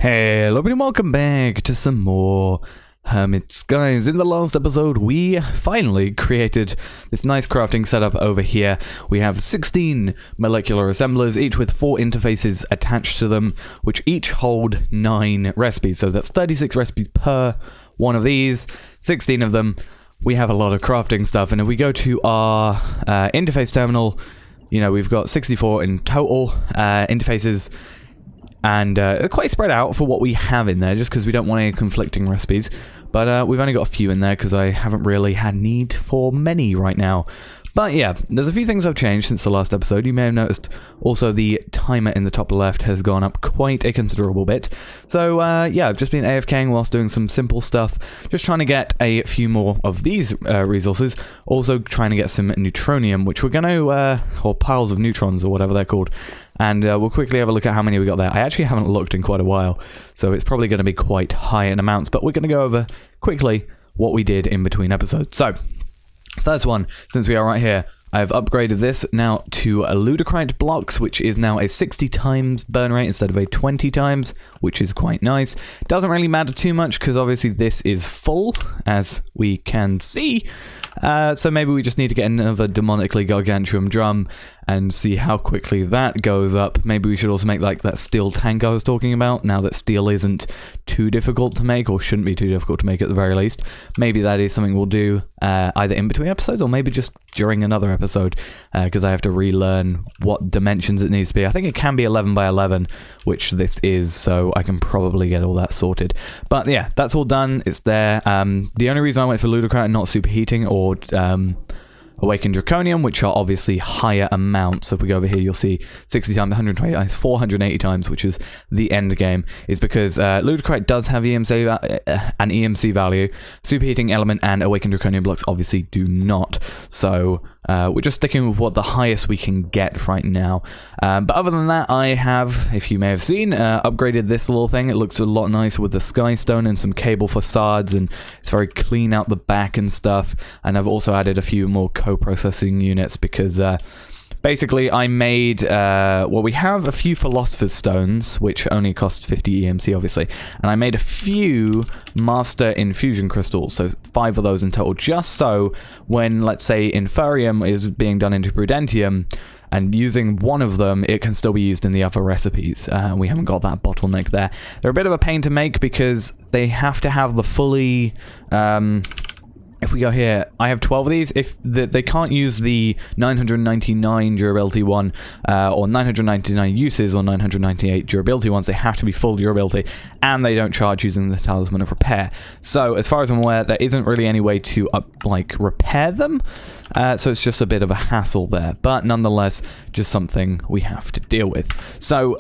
Hello everybody, welcome back to some more Hermit Skies. In the last episode, we finally created this nice crafting setup over here. We have 16 molecular assemblers, each with 4 interfaces attached to them, which each hold 9 recipes. So that's 36 recipes per one of these, 16 of them. We have a lot of crafting stuff, and if we go to our interface terminal, you know, we've got 64 in total interfaces. And quite spread out for what we have in there, just because we don't want any conflicting recipes. But we've only got a few in there, because I haven't really had need for many right now. But yeah, there's a few things I've changed since the last episode. You may have noticed also the timer in the top left has gone up quite a considerable bit. So yeah, I've just been AFKing whilst doing some simple stuff. Just trying to get a few more of these resources. Also trying to get some neutronium, which we're going to, or piles of neutrons or whatever they're called. And we'll quickly have a look at how many we got there. I actually haven't looked in quite a while, so it's probably going to be quite high in amounts. But we're going to go over quickly what we did in between episodes. So, first one, since we are right here, I've upgraded this now to a ludicrite blocks, which is now a 60 times burn rate instead of a 20 times, which is quite nice. Doesn't really matter too much, because obviously this is full, as we can see. So maybe we just need to get another demonically gargantuan drum and see how quickly that goes up. Maybe we should also make like that steel tank I was talking about, now that steel isn't too difficult to make, or shouldn't be too difficult to make at the very least. Maybe that is something we'll do either in between episodes, or maybe just during another episode, because I have to relearn what dimensions it needs to be. I think it can be 11 by 11, which this is, so I can probably get all that sorted. But yeah, that's all done. It's there. The only reason I went for ludicrite and not superheating or awakened draconium, which are obviously higher amounts. So if we go over here, you'll see 60 times, 120 times, 480 times, which is the end game, is because ludicrite does have an EMC value. Superheating element and awakened draconium blocks obviously do not. So we're just sticking with what the highest we can get right now. But other than that, I have, if you may have seen, upgraded this little thing. It looks a lot nicer with the sky stone and some cable facades, and it's very clean out the back and stuff. And I've also added a few more co-processing units, because basically I made, well, we have a few Philosopher's Stones, which only cost 50 EMC, obviously, and I made a few Master Infusion Crystals, so 5 of those in total, just so when, let's say, Inferium is being done into Prudentium, and using one of them, it can still be used in the other recipes. We haven't got that bottleneck there. They're a bit of a pain to make, because they have to have the fully... if we go here, I have 12 of these. If they can't use the 999 durability one, or 999 uses, or 998 durability ones, they have to be full durability, and they don't charge using the Talisman of Repair. So, as far as I'm aware, there isn't really any way to, repair them. So it's just a bit of a hassle there. But nonetheless, just something we have to deal with. So,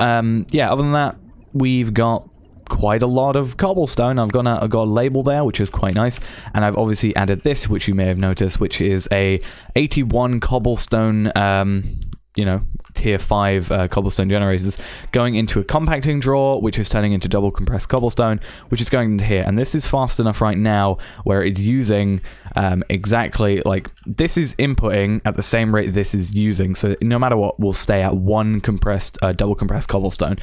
yeah, other than that, we've got quite a lot of cobblestone. I've got a label there, which is quite nice, and I've obviously added this, which you may have noticed, which is a 81 cobblestone, you know, tier 5 cobblestone generators going into a compacting drawer, which is turning into double compressed cobblestone, which is going into here. And this is fast enough right now where it's using exactly, like, this is inputting at the same rate this is using, so no matter what, we'll stay at 1 compressed double compressed cobblestone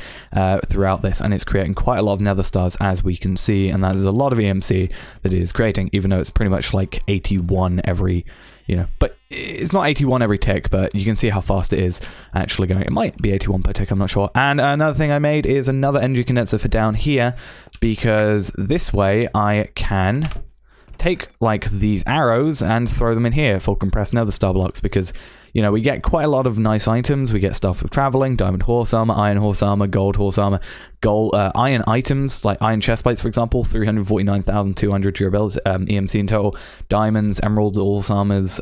throughout this, and it's creating quite a lot of nether stars, as we can see, and that is a lot of EMC that it is creating, even though it's pretty much like 81 every, you know, but it's not 81 every tick, but you can see how fast it is actually going. It might be 81 per tick, I'm not sure. And another thing I made is another energy condenser for down here, because this way I can take, like, these arrows and throw them in here for compressed nether star blocks, because, you know, we get quite a lot of nice items. We get stuff for traveling, diamond horse armor, iron horse armor, gold horse armor, gold iron items, like iron chest plates, for example, 349,200 durability, EMC in total, diamonds, emeralds, horse armors,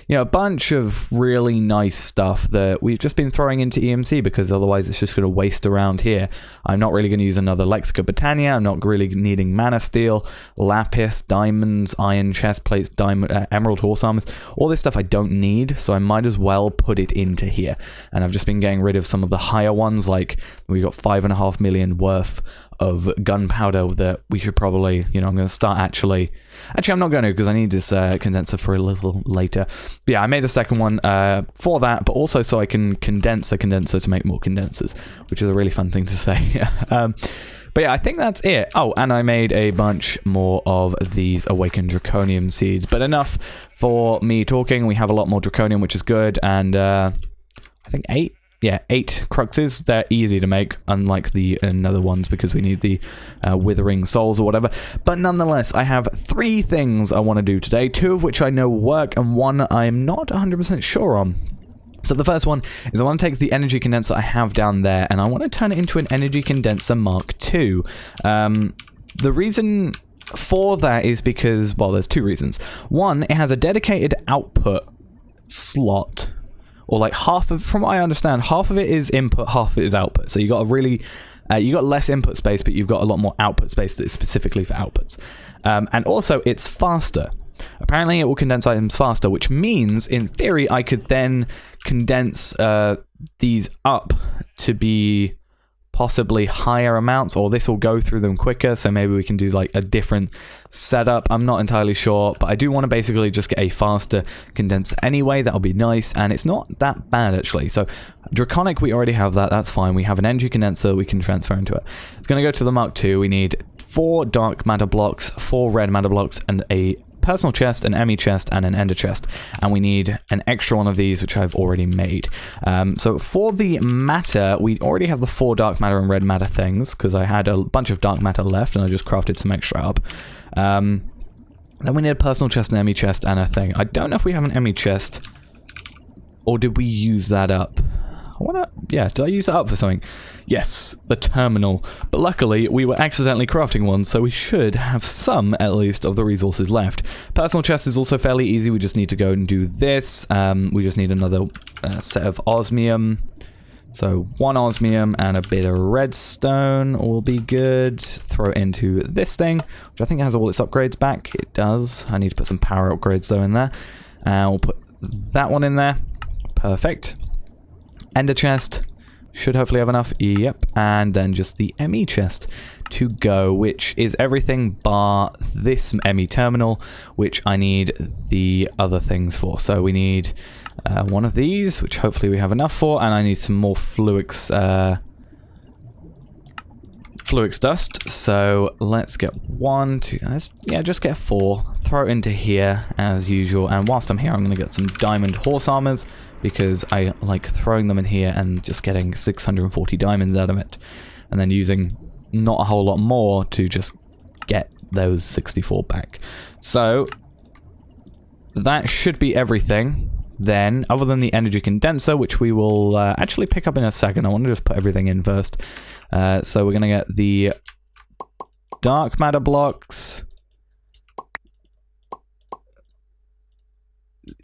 you know, a bunch of really nice stuff that we've just been throwing into EMC, because otherwise it's just going to waste around here. I'm not really going to use another Lexica Britannia. I'm not really needing mana steel, lapis, diamonds, iron chest plates, diamond, emerald horse armors. All this stuff I don't need, so I might as well put it into here. And I've just been getting rid of some of the higher ones, like we got 5.5 million worth of gunpowder that we should probably, you know, I'm going to start actually I'm not going to, because I need this condenser for a little later. But yeah, I made a second one for that, but also so I can condense a condenser to make more condensers, which is a really fun thing to say. But yeah, I think that's it. Oh, and I made a bunch more of these Awakened Draconium seeds. But enough for me talking. We have a lot more Draconium, which is good. And I think 8. Yeah, 8 Cruxes. They're easy to make, unlike the other ones, because we need the Withering Souls or whatever. But nonetheless, I have 3 things I want to do today, 2 of which I know work, and 1 I'm not 100% sure on. So the first one is I want to take the Energy Condenser I have down there, and I want to turn it into an Energy Condenser Mark II. The reason for that is because, well, there's 2 reasons. 1, it has a dedicated output slot. Or like half of, from what I understand, half of it is input, half of it is output. So you got a really, you got less input space, but you've got a lot more output space that is specifically for outputs. And also, it's faster. Apparently, it will condense items faster, which means, in theory, I could then condense these up to be possibly higher amounts, or this will go through them quicker, so maybe we can do like a different setup. I'm not entirely sure, but I do want to basically just get a faster condenser anyway. That'll be nice, and it's not that bad actually. So Draconic, we already have that, that's fine. We have an Energy Condenser we can transfer into it. It's going to go to the Mark II. We need 4 dark matter blocks, 4 red matter blocks, and a personal chest, an ME chest, and an ender chest, and we need an extra one of these, which I've already made. So for the matter, we already have the 4 dark matter and red matter things, because I had a bunch of dark matter left, and I just crafted some extra up. Then we need a personal chest, an ME chest, and a thing. I don't know if we have an ME chest, or did we use that up? Yeah, did I use that up for something? Yes, the terminal. But luckily, we were accidentally crafting one, so we should have some, at least, of the resources left. Personal chest is also fairly easy. We just need to go and do this. We just need another set of osmium. So 1 osmium and a bit of redstone will be good. Throw it into this thing, which I think has all its upgrades back. It does. I need to put some power upgrades, though, in there. We'll put that one in there. Perfect. Ender chest should hopefully have enough. Yep. And then just the ME chest to go, which is everything bar this ME terminal, which I need the other things for. So we need one of these, which hopefully we have enough for, and I need some more Fluix dust. So let's get 1, 2, yeah, just get 4. Throw it into here as usual. And whilst I'm here, I'm going to get some diamond horse armors, because I like throwing them in here and just getting 640 diamonds out of it, and then using not a whole lot more to just get those 64 back. So that should be everything then, other than the Energy Condenser, which we will actually pick up in a second. I want to just put everything in first. So we're going to get the dark matter blocks,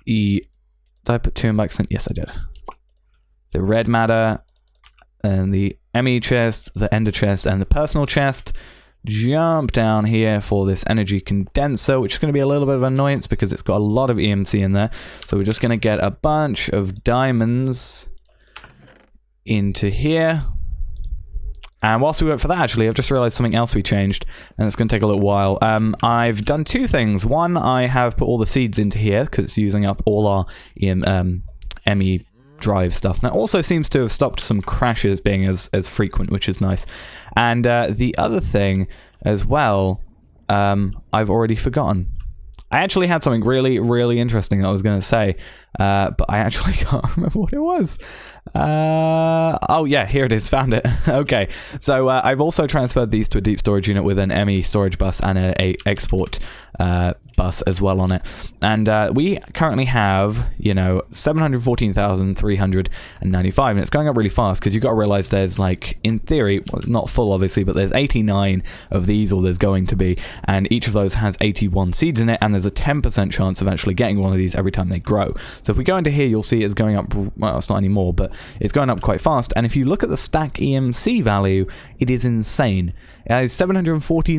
did I put 2 in by accident? Yes, I did. The red matter, and the ME chest, the ender chest, and the personal chest. Jump down here for this Energy Condenser, which is going to be a little bit of an annoyance because it's got a lot of EMC in there. So we're just going to get a bunch of diamonds into here. And whilst we wait for that, actually, I've just realized something else we changed, and it's going to take a little while. I've done 2 things. One, I have put all the seeds into here, because it's using up all our ME drive stuff. And it also seems to have stopped some crashes being as frequent, which is nice. And the other thing as well, I've already forgotten. I actually had something really, really interesting that I was going to say, but I actually can't remember what it was. Oh yeah, here it is, found it. Okay, so I've also transferred these to a deep storage unit with an ME storage bus and a export bus as well on it. And we currently have, you know, 714,395, and it's going up really fast because you've got to realize there's, like, in theory, well, not full obviously, but there's 89 of these, or there's going to be, and each of those has 81 seeds in it, and there's a 10% chance of actually getting one of these every time they grow. So if we go into here, you'll see it's going up, well, it's not anymore, but it's going up quite fast. And if you look at the stack EMC value, it is insane. It has 740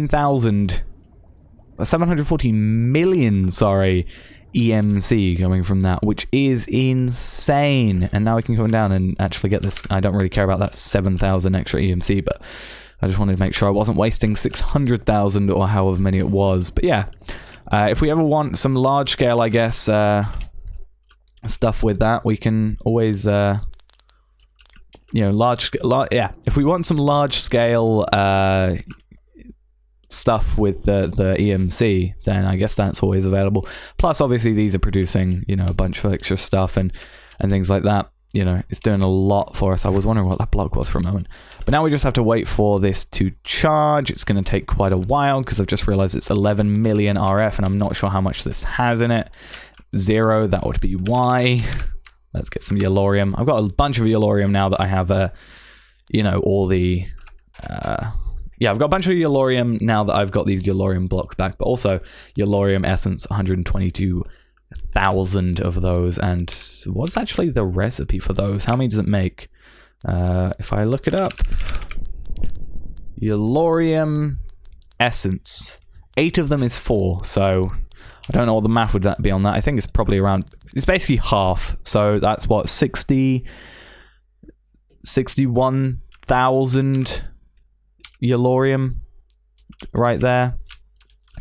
million, sorry, EMC coming from that, which is insane. And now we can come down and actually get this. I don't really care about that 7,000 extra EMC, but I just wanted to make sure I wasn't wasting 600,000 or however many it was. But yeah, if we ever want some large scale, I guess, stuff with that, we can always you know, yeah, if we want some large scale stuff with the EMC, then I guess that's always available. Plus, obviously, these are producing, you know, a bunch of extra stuff and things like that. You know, it's doing a lot for us. I was wondering what that block was for a moment. But now we just have to wait for this to charge. It's going to take quite a while because I've just realized it's 11 million RF and I'm not sure how much this has in it. 0, that would be Y. Let's get some Yellorium. I've got a bunch of Yellorium now that I have, you know, all the... yeah, I've got a bunch of Yellorium now that I've got these Yellorium blocks back, but also Yellorium Essence, 122,000 of those. And what's actually the recipe for those? How many does it make? If I look it up, Yellorium Essence, 8 of them is 4, so I don't know what the math would be on that. I think it's probably around, it's basically half, so that's what, 61,000 Yellorium right there.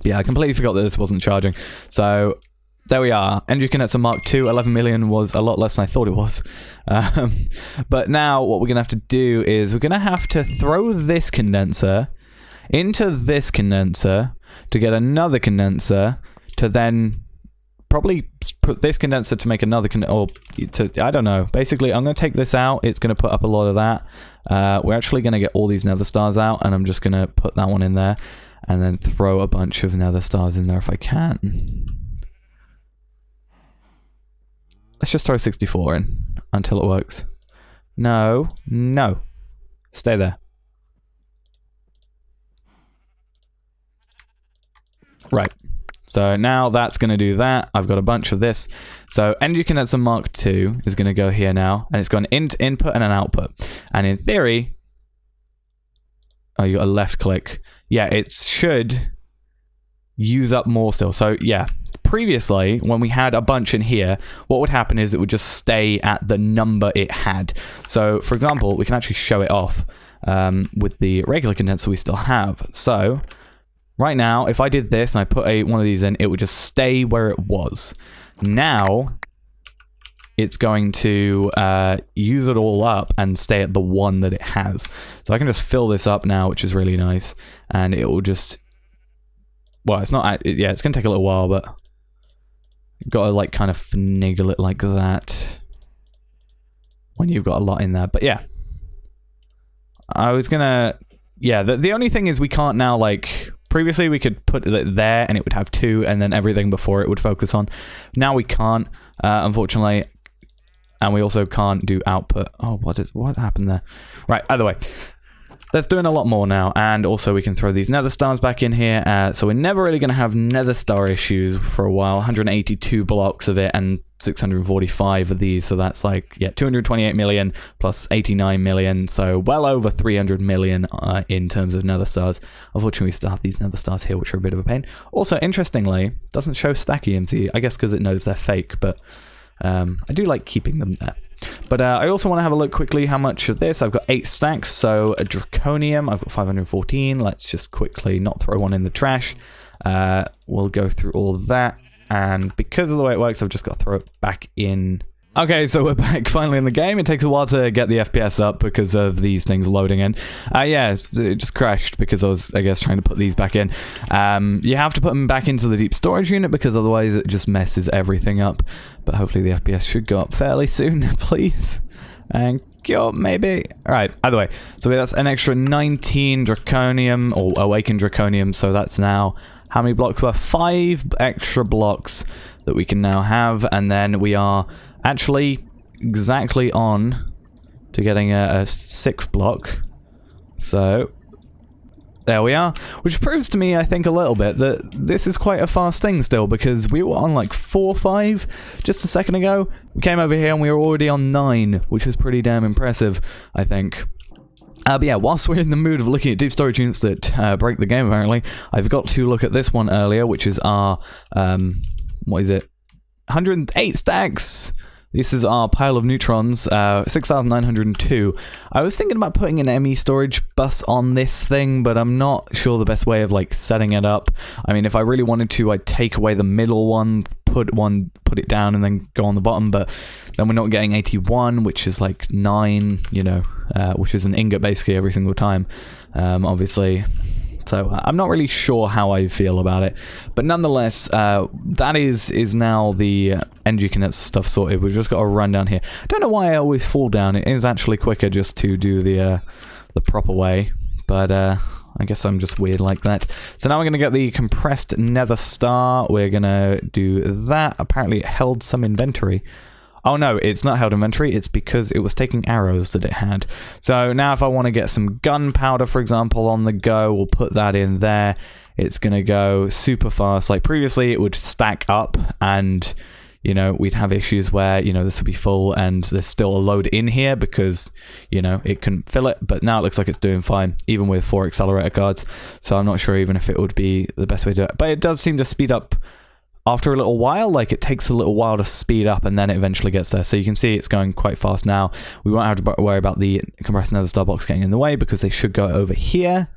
Yeah, I completely forgot that this wasn't charging. So there we are. Energy Condenser Mark II, 11 million was a lot less than I thought it was. But now what we're going to have to do is we're going to have to throw this condenser into this condenser to get another condenser to then probably put this condenser to make another I don't know. Basically, I'm going to take this out. It's going to put up a lot of that. We're actually going to get all these nether stars out, and I'm just going to put that one in there and then throw a bunch of nether stars in there if I can. Let's just throw 64 in until it works. No. Stay there. Right. So now that's going to do that. I've got a bunch of this. So Energy Condenser Mark II is going to go here now. And it's got an input and an output. And in theory... Oh, you got a left click. Yeah, it should use up more still. So yeah, previously, when we had a bunch in here, what would happen is it would just stay at the number it had. So, for example, we can actually show it off with the regular condenser we still have. So... right now, if I did this and I put one of these in, it would just stay where it was. Now, it's going to use it all up and stay at the one that it has. So I can just fill this up now, which is really nice. And it will just... well, it's not... yeah, it's going to take a little while, but... you've got to, like, kind of finagle it like that. When you've got a lot in there. But yeah. I was going to... yeah, the only thing is we can't now, like... previously, we could put it there, and it would have 2, and then everything before it would focus on. Now we can't, unfortunately, and we also can't do output. Oh, what happened there? Right, either way. That's doing a lot more now, and also we can throw these nether stars back in here, so we're never really going to have nether star issues for a while. 182 blocks of it, and 645 of these, so that's like, yeah, 228 million plus 89 million, so well over 300 million in terms of nether stars. Unfortunately, we still have these nether stars here, which are a bit of a pain. Also, interestingly, doesn't show stack EMC, I guess because it knows they're fake, but I do like keeping them there. But I also want to have a look quickly how much of this. I've got 8 stacks, so a draconium, I've got 514. Let's just quickly not throw one in the trash. We'll go through all of that. And because of the way it works, I've just got to throw it back in. Okay, so we're back finally in the game. It takes a while to get the FPS up because of these things loading in. Yeah, it just crashed because I was, I guess, trying to put these back in. You have to put them back into the deep storage unit because otherwise it just messes everything up. But hopefully the FPS should go up fairly soon, please. And maybe. Alright, either way. So that's an extra 19 draconium, or awakened draconium, so that's now... how many blocks worth? 5 extra blocks that we can now have, and then we are actually exactly on to getting a 6th block. So there we are, which proves to me, I think, a little bit that this is quite a fast thing still, because we were on like 4 or 5 just a second ago. We came over here and we were already on 9, which was pretty damn impressive, I think. But yeah, whilst we're in the mood of looking at deep storage units that break the game, apparently, I've got to look at this one earlier, which is our, what is it? 108 stacks! This is our pile of neutrons, 6,902. I was thinking about putting an ME storage bus on this thing, but I'm not sure the best way of, like, setting it up. I mean, if I really wanted to, I'd take away the middle one, put put it down and then go on the bottom, but then we're not getting 81, which is like 9, you know, which is an ingot basically every single time, obviously. So I'm not really sure how I feel about it, but nonetheless, that is now the energy condenser stuff sorted. We've just got to run down here. I don't know why I always fall down. It is actually quicker just to do the proper way, but I guess I'm just weird like that. So now we're going to get the compressed nether star. We're going to do that. Apparently it held some inventory. Oh no, it's not held inventory, it's because it was taking arrows that it had. So now if I want to get some gunpowder, for example, on the go, we'll put that in there. It's going to go super fast. Like previously, it would stack up and, you know, we'd have issues where, you know, this would be full and there's still a load in here because, you know, it couldn't fill it. But now it looks like it's doing fine, even with 4 accelerator cards. So I'm not sure even if it would be the best way to do it. But it does seem to speed up after a little while. Like it takes a little while to speed up and then it eventually gets there. So you can see it's going quite fast now. We won't have to worry about the compressed nether star box getting in the way because they should go over here.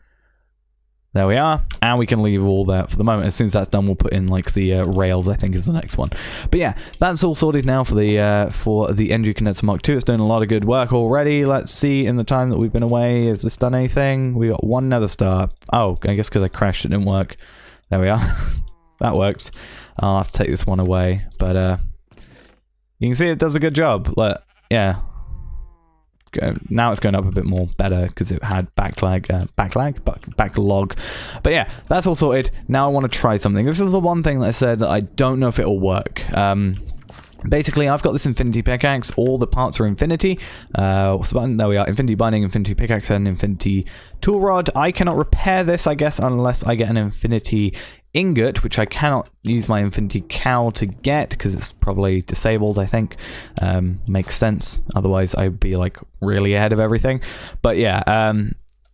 There we are, and we can leave all that for the moment. As soon as that's done, we'll put in like the rails, I think is the next one. But yeah, that's all sorted now for the Energy Condenser Mark II. It's doing a lot of good work already. Let's see in the time that we've been away, has this done anything? We got 1 nether star. Oh, I guess because I crashed it didn't work. There we are. That works. I'll have to take this one away, but you can see it does a good job. Yeah. Now it's going up a bit more better because it had backlog. But yeah, that's all sorted. Now I want to try something. This is the one thing that I said that I don't know if it'll work. Basically, I've got this infinity pickaxe. All the parts are infinity. What's the button? There we are. Infinity binding, infinity pickaxe, and infinity tool rod. I cannot repair this, I guess, unless I get an infinity ingot, which I cannot use my infinity cow to get because it's probably disabled, I think. Makes sense. Otherwise, I'd be like really ahead of everything. But yeah,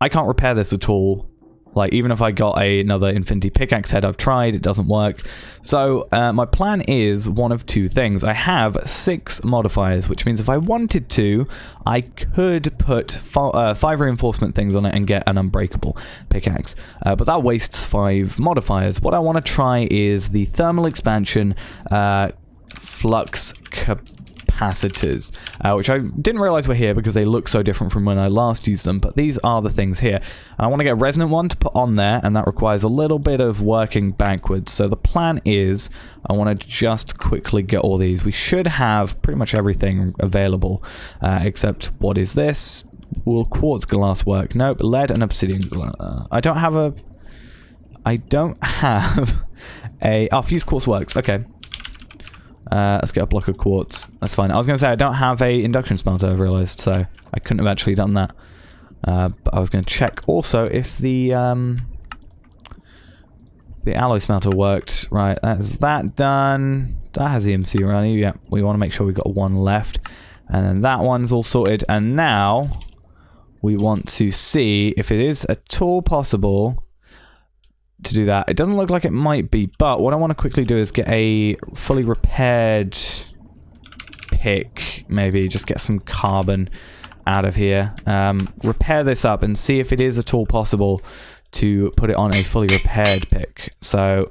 I can't repair this at all. Like, even if I got another infinity pickaxe head, I've tried, it doesn't work. So, my plan is one of 2 things. I have 6 modifiers, which means if I wanted to, I could put 5 reinforcement things on it and get an unbreakable pickaxe. But that wastes 5 modifiers. What I want to try is the thermal expansion flux capacitors, which I didn't realize were here because they look so different from when I last used them, but these are the things here. And I want to get a resonant one to put on there, and that requires a little bit of working backwards. So the plan is I want to just quickly get all these. We should have pretty much everything available, except what is this? Will quartz glass work? Nope, lead and obsidian glass. I don't have a... Oh, fused quartz works. Okay. Let's get a block of quartz. That's fine. I was going to say I don't have a induction smelter, I've realized, so I couldn't have actually done that. But I was going to check also if the alloy smelter worked. Right, that's that done. That has EMC running. Yeah, we want to make sure we've got 1 left. And then that one's all sorted. And now we want to see if it is at all possible to do that. It doesn't look like it might be, but what I want to quickly do is get a fully repaired pick, maybe just get some carbon out of here, repair this up and see if it is at all possible to put it on a fully repaired pick. So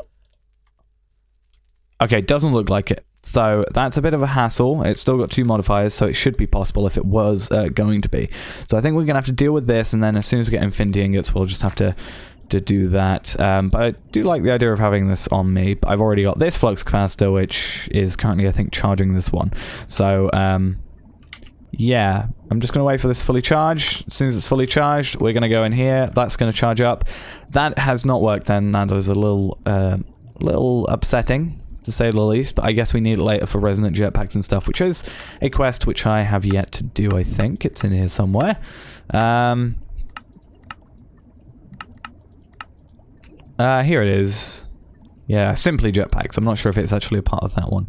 okay, doesn't look like it, so that's a bit of a hassle. It's still got 2 modifiers, so it should be possible if it was going to be. So I think we're gonna have to deal with this, and then as soon as we get infinity ingots, we'll just have to do that. But I do like the idea of having this on me. But I've already got this flux capacitor, which is currently, I think, charging this one. So, yeah, I'm just going to wait for this fully charged. As soon as it's fully charged, we're going to go in here. That's going to charge up. That has not worked then. That is a little upsetting, to say the least. But I guess we need it later for resonant jetpacks and stuff, which is a quest which I have yet to do, I think. It's in here somewhere. Here it is. Yeah, simply jetpacks. I'm not sure if it's actually a part of that one.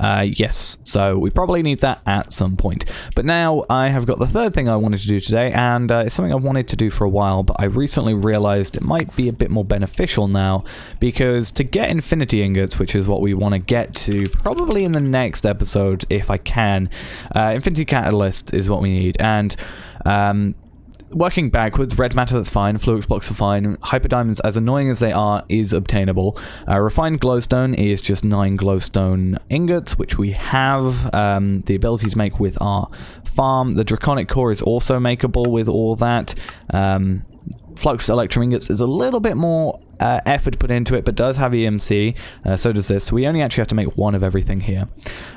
Yes, so we probably need that at some point. But now I have got the 3rd thing I wanted to do today, and it's something I wanted to do for a while, but I recently realized it might be a bit more beneficial now, because to get infinity ingots, which is what we want to get to probably in the next episode if I can, infinity catalyst is what we need, and working backwards, red matter, that's fine. Fluix blocks are fine. Hyperdiamonds, as annoying as they are, is obtainable. Refined glowstone is just 9 glowstone ingots, which we have the ability to make with our farm. The draconic core is also makeable with all that. Flux electrum ingots is a little bit more effort put into it, but does have EMC, so does this. So we only actually have to make 1 of everything here.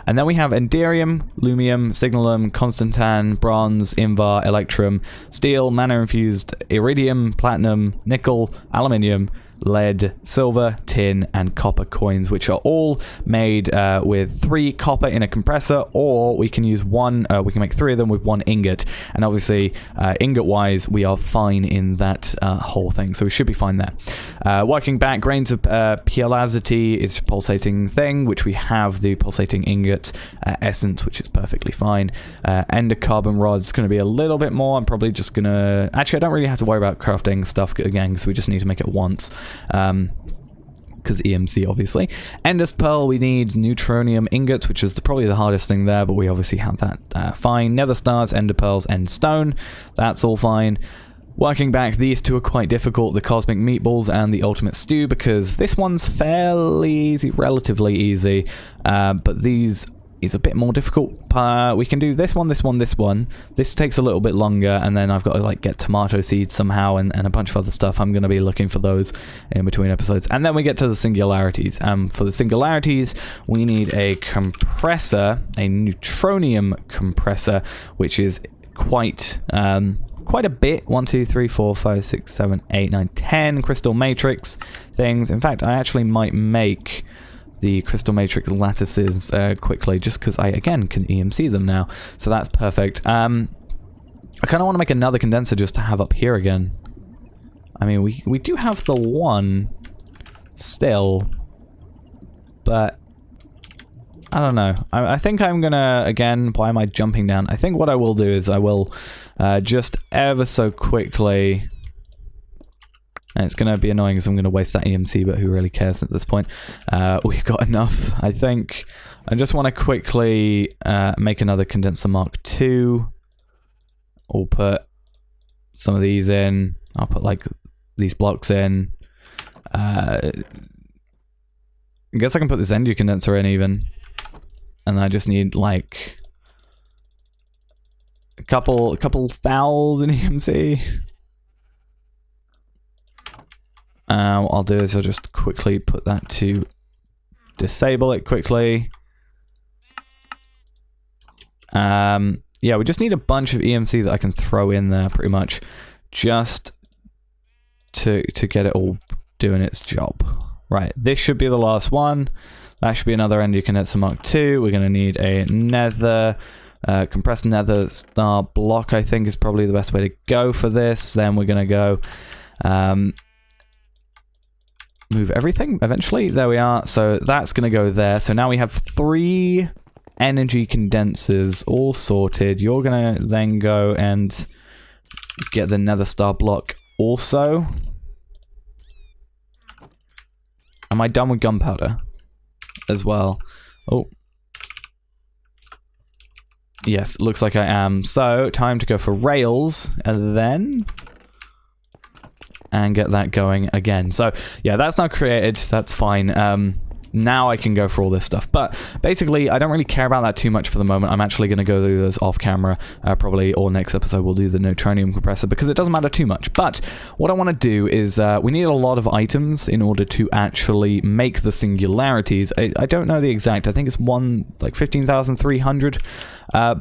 And then we have Enderium, Lumium, Signalum, Constantan, Bronze, Invar, Electrum, Steel, Mana-infused, Iridium, Platinum, Nickel, Aluminium, lead, silver, tin, and copper coins, which are all made with 3 copper in a compressor, or we can use 1, we can make 3 of them with 1 ingot. And obviously, ingot-wise, we are fine in that whole thing, so we should be fine there. Working back, grains of pialazity is a pulsating thing, which we have the pulsating ingot essence, which is perfectly fine. Ender carbon rods is going to be a little bit more. I'm probably just going to... Actually, I don't really have to worry about crafting stuff again, because we just need to make it once. Because EMC, obviously. Endest Pearl, we need neutronium ingots, which is probably the hardest thing there, but we obviously have that fine. Nether stars, ender pearls, end stone, that's all fine. Working back, these 2 are quite difficult, the cosmic meatballs and the ultimate stew, because this one's fairly easy, relatively easy, but these is a bit more difficult. We can do this one, this one, this one. This takes a little bit longer, and then I've got to like get tomato seeds somehow and a bunch of other stuff. I'm going to be looking for those in between episodes. And then we get to the singularities. For the singularities, we need a compressor, a neutronium compressor, which is quite a bit. 1, 2, 3, 4, 5, 6, 7, 8, 9, 10 crystal matrix things. In fact, I actually might make the crystal matrix lattices quickly, just because I, again, can EMC them now. So that's perfect. I kind of want to make another condenser just to have up here again. I mean, we do have the one still, but I don't know. I think I'm gonna, again, why am I jumping down? I think what I will do is I will just ever so quickly... And it's going to be annoying because I'm going to waste that EMC, but who really cares at this point? We've got enough, I think. I just want to quickly make another condenser Mark II. We'll put some of these in. I'll put like these blocks in. I guess I can put this Energy Condenser in even. And I just need like a couple thousand EMC. What I'll do is I'll just quickly put that to disable it quickly. Yeah, we just need a bunch of EMC that I can throw in there pretty much just to get it all doing its job. Right, this should be the last one. That should be another Energy Condenser Mark II. We're going to need a nether, compressed nether star block, I think is probably the best way to go for this. Then we're going to go... move everything eventually. There we are. So that's going to go there. So now we have 3 energy condensers all sorted. You're going to then go and get the nether star block also. Am I done with gunpowder as well? Oh. Yes, looks like I am. So time to go for rails and then... and get that going again. So yeah, that's now created, that's fine. Now I can go for all this stuff. But basically, I don't really care about that too much for the moment. I'm actually going to go through those off camera, probably, or next episode we'll do the neutronium compressor, because it doesn't matter too much. But what I want to do is, we need a lot of items in order to actually make the singularities. I don't know the exact, I think it's like 15,300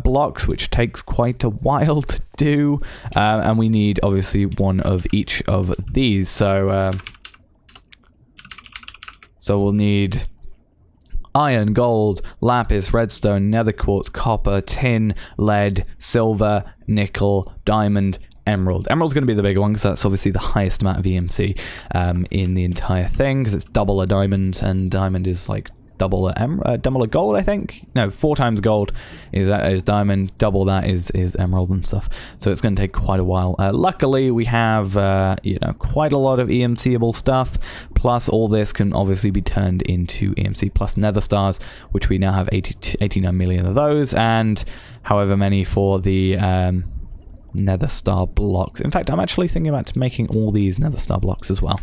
blocks, which takes quite a while to do. And we need, obviously, one of each of these. So we'll need iron, gold, lapis, redstone, nether quartz, copper, tin, lead, silver, nickel, diamond, emerald. Emerald's going to be the bigger one because that's obviously the highest amount of EMC in the entire thing, because it's double a diamond, and diamond is like double a gold, I think. No, 4 times gold is diamond, double that is emerald and stuff. So it's going to take quite a while. Luckily, we have quite a lot of EMC-able stuff. Plus, all this can obviously be turned into EMC plus nether stars, which we now have 89 million of those, and however many for the nether star blocks. In fact, I'm actually thinking about making all these nether star blocks as well.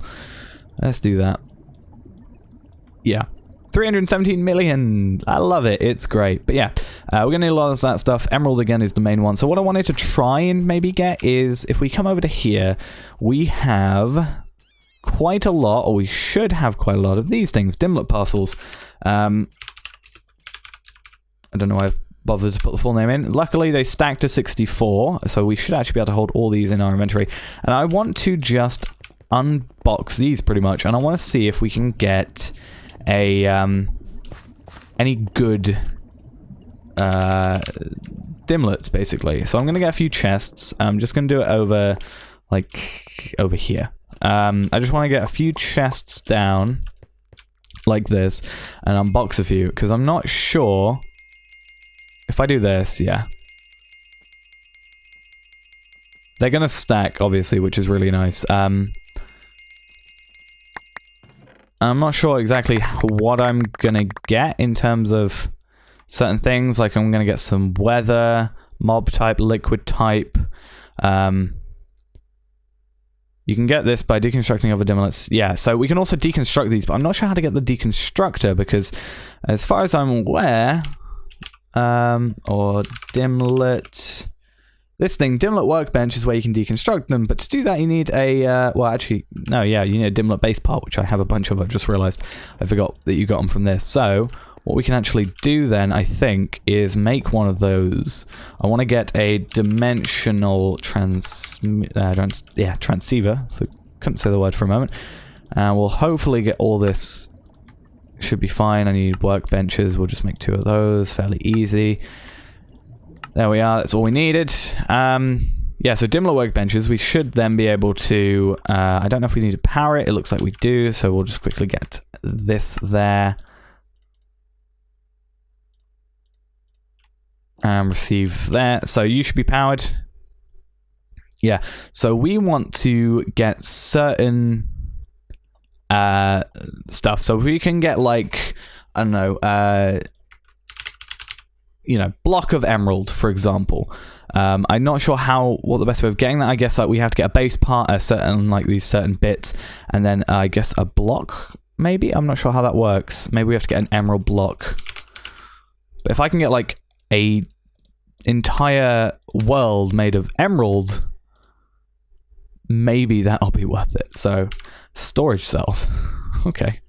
Let's do that. Yeah. 317 million! I love it. It's great. But yeah, we're going to need a lot of that stuff. Emerald, again, is the main one. So what I wanted to try and maybe get is, if we come over to here, we have quite a lot, or we should have quite a lot of these things. Dimlet parcels. I don't know why I've bothered to put the full name in. Luckily, they stack to 64, so we should actually be able to hold all these in our inventory. And I want to just unbox these pretty much, and I want to see if we can get a any good dimlets, basically. So I'm gonna get a few chests. I'm just gonna do it over, like, over here. I just want to get a few chests down like this and unbox a few, because I'm not sure if I do this. Yeah, they're gonna stack, obviously, which is really nice. I'm not sure exactly what I'm gonna get in terms of certain things. Like, I'm gonna get some weather, mob type, liquid type. You can get this by deconstructing other dimlets. Yeah, so we can also deconstruct these, but I'm not sure how to get the deconstructor, because as far as I'm aware, or dimlet... This thing, Dimlet Workbench, is where you can deconstruct them, but to do that you need a, well actually, no, yeah, you need a Dimlet base part, which I have a bunch of. I've just realised I forgot that you got them from this. So, what we can actually do then, I think, is make one of those. I want to get a dimensional transceiver, so couldn't say the word for a moment. And we'll hopefully get all this, should be fine. I need workbenches, we'll just make 2 of those, fairly easy. There we are, that's all we needed. Yeah, so Dimlet workbenches, we should then be able to... I don't know if we need to power it, it looks like we do, so we'll just quickly get this there. And receive there. So you should be powered. Yeah, so we want to get certain stuff. So we can get, like, I don't know, you know, block of emerald, for example. I'm not sure what the best way of getting that. I guess like we have to get a base part, a certain, like, these certain bits, and then I guess a block, maybe? I'm not sure how that works. Maybe we have to get an emerald block. But if I can get, like, a entire world made of emerald, maybe that'll be worth it. So, storage cells. Okay.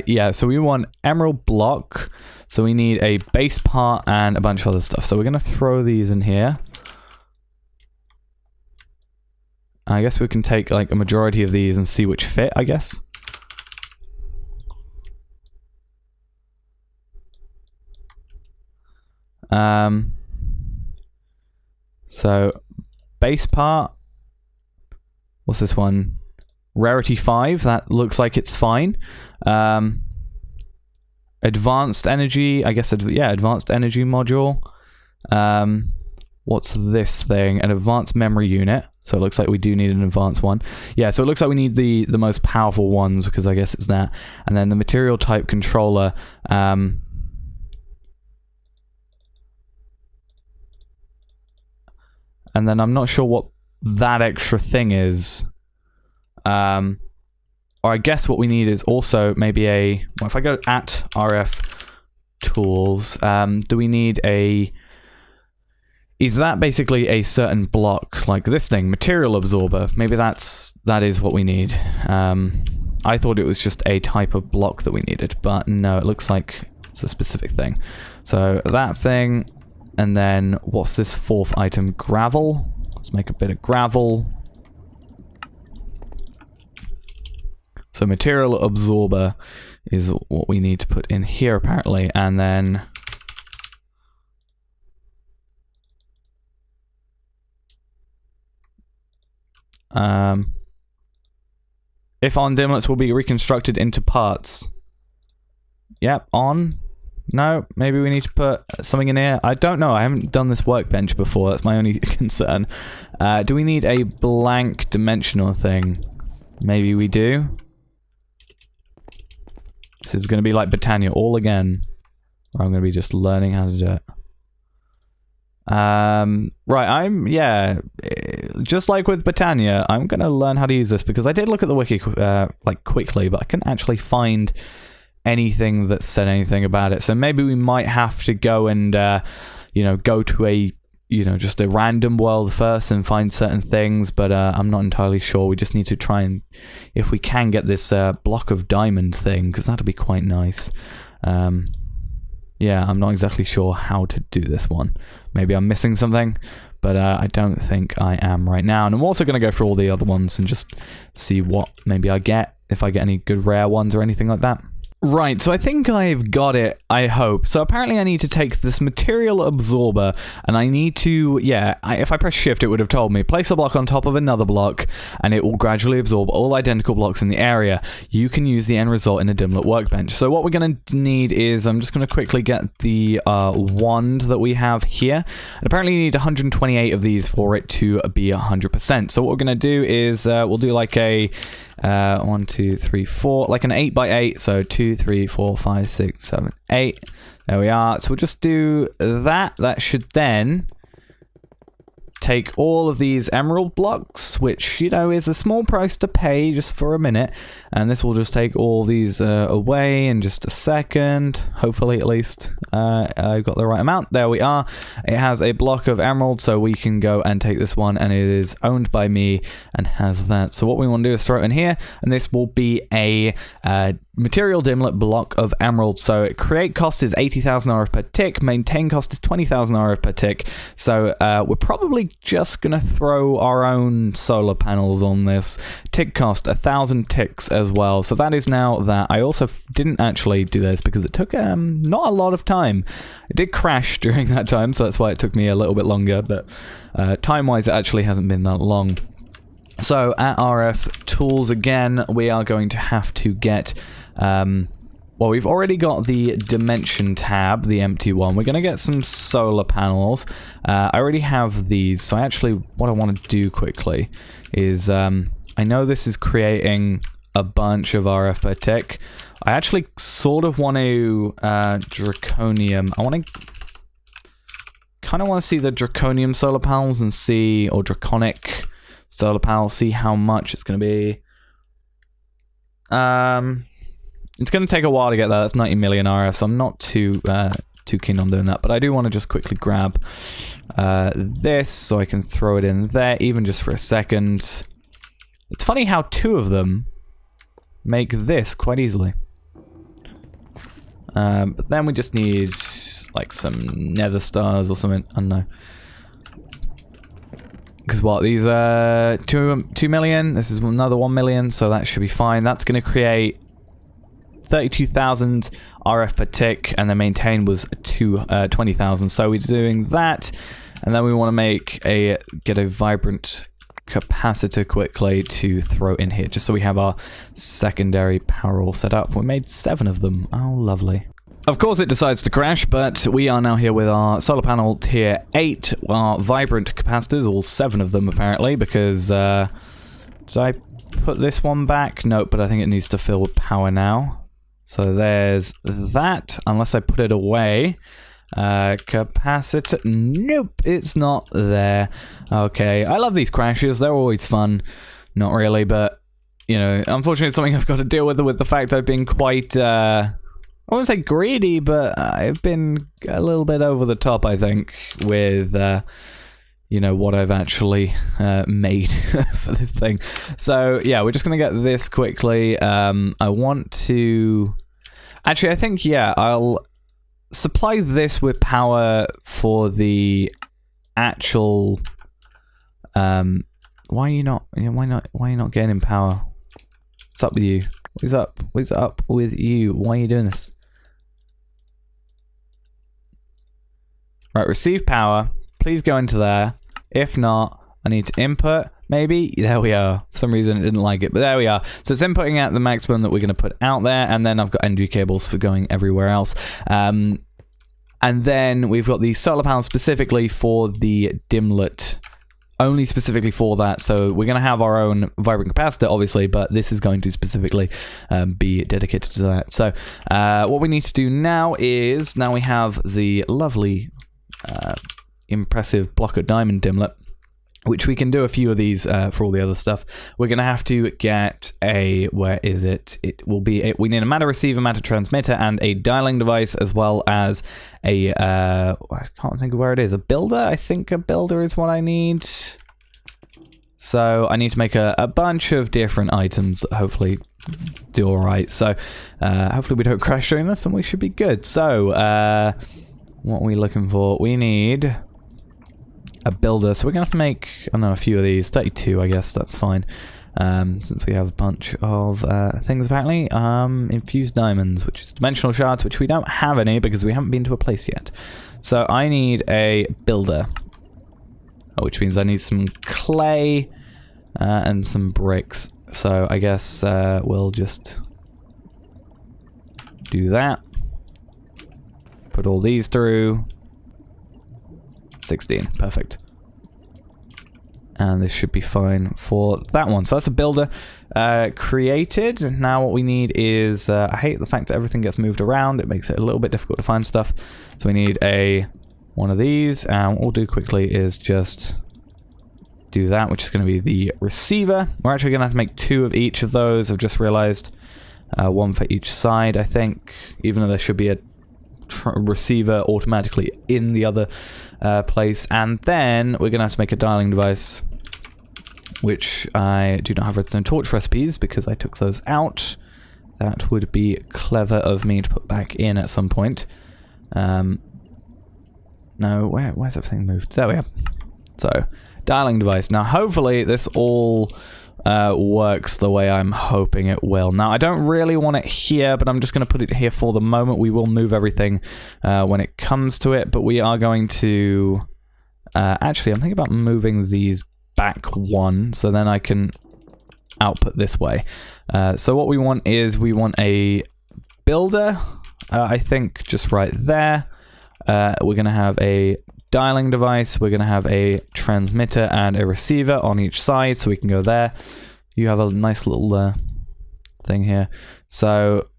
Yeah, so we want emerald block, so we need a base part and a bunch of other stuff. So we're going to throw these in here. I guess we can take, like, a majority of these and see which fit, I guess. So, base part. What's this one? Rarity 5, that looks like it's fine. Advanced energy, I guess, yeah, advanced energy module. What's this thing? An advanced memory unit. So it looks like we do need an advanced one. Yeah, so it looks like we need the most powerful ones, because I guess it's that. And then the material type controller. And then I'm not sure what that extra thing is. Or I guess what we need is also maybe a... Well, if I go at RF tools, do we need a... Is that basically a certain block, like this thing, material absorber? Maybe that is what we need. I thought it was just a type of block that we needed, but no, it looks like it's a specific thing. So that thing, and then what's this 4th item? Gravel. Let's make a bit of gravel. So material absorber is what we need to put in here, apparently, and then... if on, dimlets will be reconstructed into parts. Yep, on. No, maybe we need to put something in here. I don't know, I haven't done this workbench before, that's my only concern. Do we need a blank dimensional thing? Maybe we do. This is going to be like Britannia all again, where I'm going to be just learning how to do it. Right, yeah, just like with Britannia, I'm gonna learn how to use this because I did look at the wiki like quickly, but I couldn't actually find anything that said anything about it. So maybe we might have to go and you know, go to a, you know, just a random world first and find certain things, but I'm not entirely sure. We just need to try and, if we can, get this block of diamond thing, because that'd be quite nice. Yeah, I'm not exactly sure how to do this one. Maybe I'm missing something, but I don't think I am right now. And I'm also going to go through all the other ones and just see what maybe I get, if I get any good rare ones or anything like that. Right, so I think I've got it, I hope. So apparently I need to take this material absorber, and I need to, yeah, if I press shift, it would have told me, place a block on top of another block, and it will gradually absorb all identical blocks in the area. You can use the end result in a dimlet workbench. So what we're going to need is, I'm just going to quickly get the wand that we have here. And apparently you need 128 of these for it to be 100%. So what we're going to do is, we'll do like a 1, 2, 3, 4, like an 8x8, so 2, 3, 4, 5, 6, 7, 8. There we are. So we'll just do that. That should then take all of these emerald blocks, which, you know, is a small price to pay just for a minute. And this will just take all these away in just a second. Hopefully, at least, I got the right amount. There we are. It has a block of emerald, so we can go and take this one, and it is owned by me and has that. So what we want to do is throw it in here, and this will be a material dimlet block of emerald. So create cost is 80,000 RF per tick, maintain cost is 20,000 RF per tick. So we're probably just gonna throw our own solar panels on this. Tick cost 1,000 ticks as well. So that is now that. I also didn't actually do this because it took not a lot of time. It did crash during that time, so that's why it took me a little bit longer, but time-wise it actually hasn't been that long. So at RF tools again, we are going to have to get, well, we've already got the dimension tab, the empty one. We're going to get some solar panels. I already have these, so actually what I want to do quickly is, I know this is creating a bunch of RF per tick. I actually sort of want to, draconium, kind of want to see the draconium solar panels and see, or draconic solar panel, see how much it's going to be. It's going to take a while to get that. That's 90 million RF, so I'm not too keen on doing that. But I do want to just quickly grab this so I can throw it in there, even just for a second. It's funny how two of them make this quite easily. But then we just need like some nether stars or something. I don't know. Because what, these are 2 million, this is another 1 million, so that should be fine. That's going to create 32,000 RF per tick, and the maintain was 20,000. So we're doing that, and then we want to get a vibrant capacitor quickly to throw in here, just so we have our secondary power all set up. We made 7 of them. Oh, lovely. Of course it decides to crash, but we are now here with our solar panel tier 8, our vibrant capacitors, all 7 of them apparently, because, did I put this one back? Nope, but I think it needs to fill with power now. So there's that, unless I put it away. Capacitor, nope, it's not there. Okay, I love these crashes, they're always fun. Not really, but, you know, unfortunately it's something I've got to deal with the fact I've been quite, I won't say greedy, but I've been a little bit over the top, I think, with, you know, what I've actually made for this thing. So, yeah, we're just going to get this quickly. I want to... Actually, I think, yeah, I'll supply this with power for the actual... why are you not getting power? What's up with you? What's up? What's up with you? Why are you doing this? Right, receive power. Please go into there. If not, I need to input. Maybe? There we are. For some reason it didn't like it, but there we are. So it's inputting at the maximum that we're going to put out there, and then I've got energy cables for going everywhere else. And then we've got the solar panel specifically for the dimlet. Only specifically for that, so we're going to have our own vibrant capacitor, obviously, but this is going to specifically be dedicated to that. So what we need to do now is, now we have the lovely, impressive block of diamond dimlet, which we can do a few of these for all the other stuff. We're going to have to get a, where is it? It will be, we need a matter receiver, matter transmitter, and a dialing device, as well as a, I can't think of where it is, a builder? I think a builder is what I need. So I need to make a bunch of different items that hopefully do all right. So hopefully we don't crash during this and we should be good. So what are we looking for? We need a builder, so we're gonna have to make, I don't know, a few of these. 32, I guess that's fine, since we have a bunch of things apparently. Infused diamonds, which is dimensional shards, which we don't have any because we haven't been to a place yet. So I need a builder, which means I need some clay and some bricks. So I guess we'll just do that. Put all these through. 16, perfect. And this should be fine for that one. So that's a builder created. Now what we need is, I hate the fact that everything gets moved around. It makes it a little bit difficult to find stuff. So we need one of these, and what we'll do quickly is just do that, which is going to be the receiver. We're actually going to have to make 2 of each of those. I've just realized, 1 for each side, I think, even though there should be a receiver automatically in the other place. And then we're gonna have to make a dialing device, which I do not have redstone torch recipes because I took those out. That would be clever of me to put back in at some point. No, where's everything moved? There we are. So dialing device. Now hopefully this all works the way I'm hoping it will. Now, I don't really want it here, but I'm just going to put it here for the moment. We will move everything when it comes to it, but we are going to... actually, I'm thinking about moving these back 1, so then I can output this way. So what we want is, we want a builder, I think, just right there. We're going to have a dialing device, we're going to have a transmitter and a receiver on each side, so we can go there. You have a nice little thing here. So,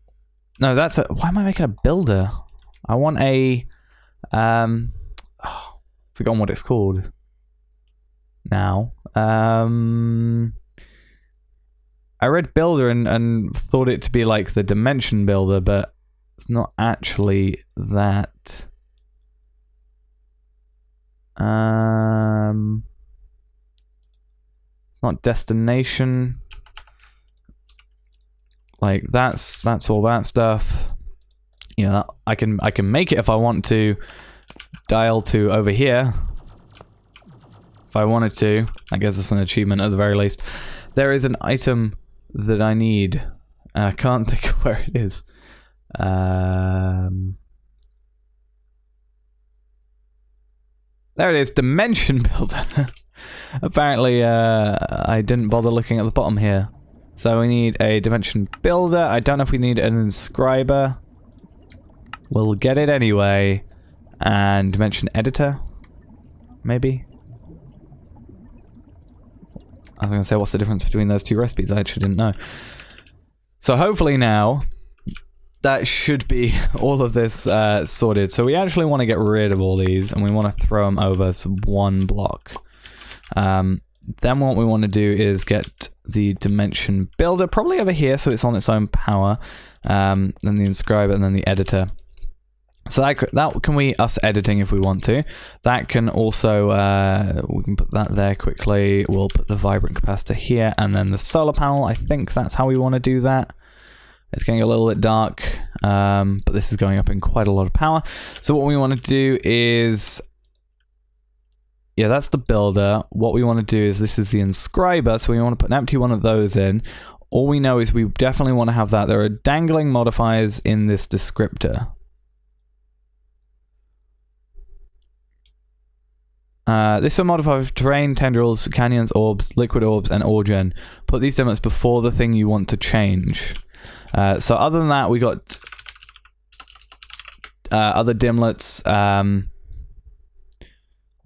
no, that's a... Why am I making a builder? I want a... forgotten what it's called now. I read builder and thought it to be like the dimension builder, but it's not actually that. It's not destination. Like that's all that stuff. You know, I can make it if I want to dial to over here. If I wanted to, I guess it's an achievement at the very least. There is an item that I need. I can't think of where it is. There it is, Dimension Builder. Apparently, I didn't bother looking at the bottom here. So we need a Dimension Builder. I don't know if we need an Inscriber. We'll get it anyway. And Dimension Editor, maybe? I was going to say, what's the difference between those two recipes? I actually didn't know. So hopefully now, that should be all of this sorted. So we actually want to get rid of all these, and we want to throw them over one block. Then what we want to do is get the Dimension Builder, probably over here, so it's on its own power. Then the Inscriber, and then the Editor. So that can be us editing if we want to. That can also, we can put that there quickly. We'll put the Vibrant Capacitor here, and then the solar panel. I think that's how we want to do that. It's getting a little bit dark, but this is going up in quite a lot of power. So what we want to do is, yeah, that's the builder. What we want to do is, this is the Inscriber, so we want to put an empty one of those in. All we know is we definitely want to have that. There are dangling modifiers in this descriptor. This will modify terrain, tendrils, canyons, orbs, liquid orbs, and oregen. Put these demos before the thing you want to change. So other than that, we got other dimlets.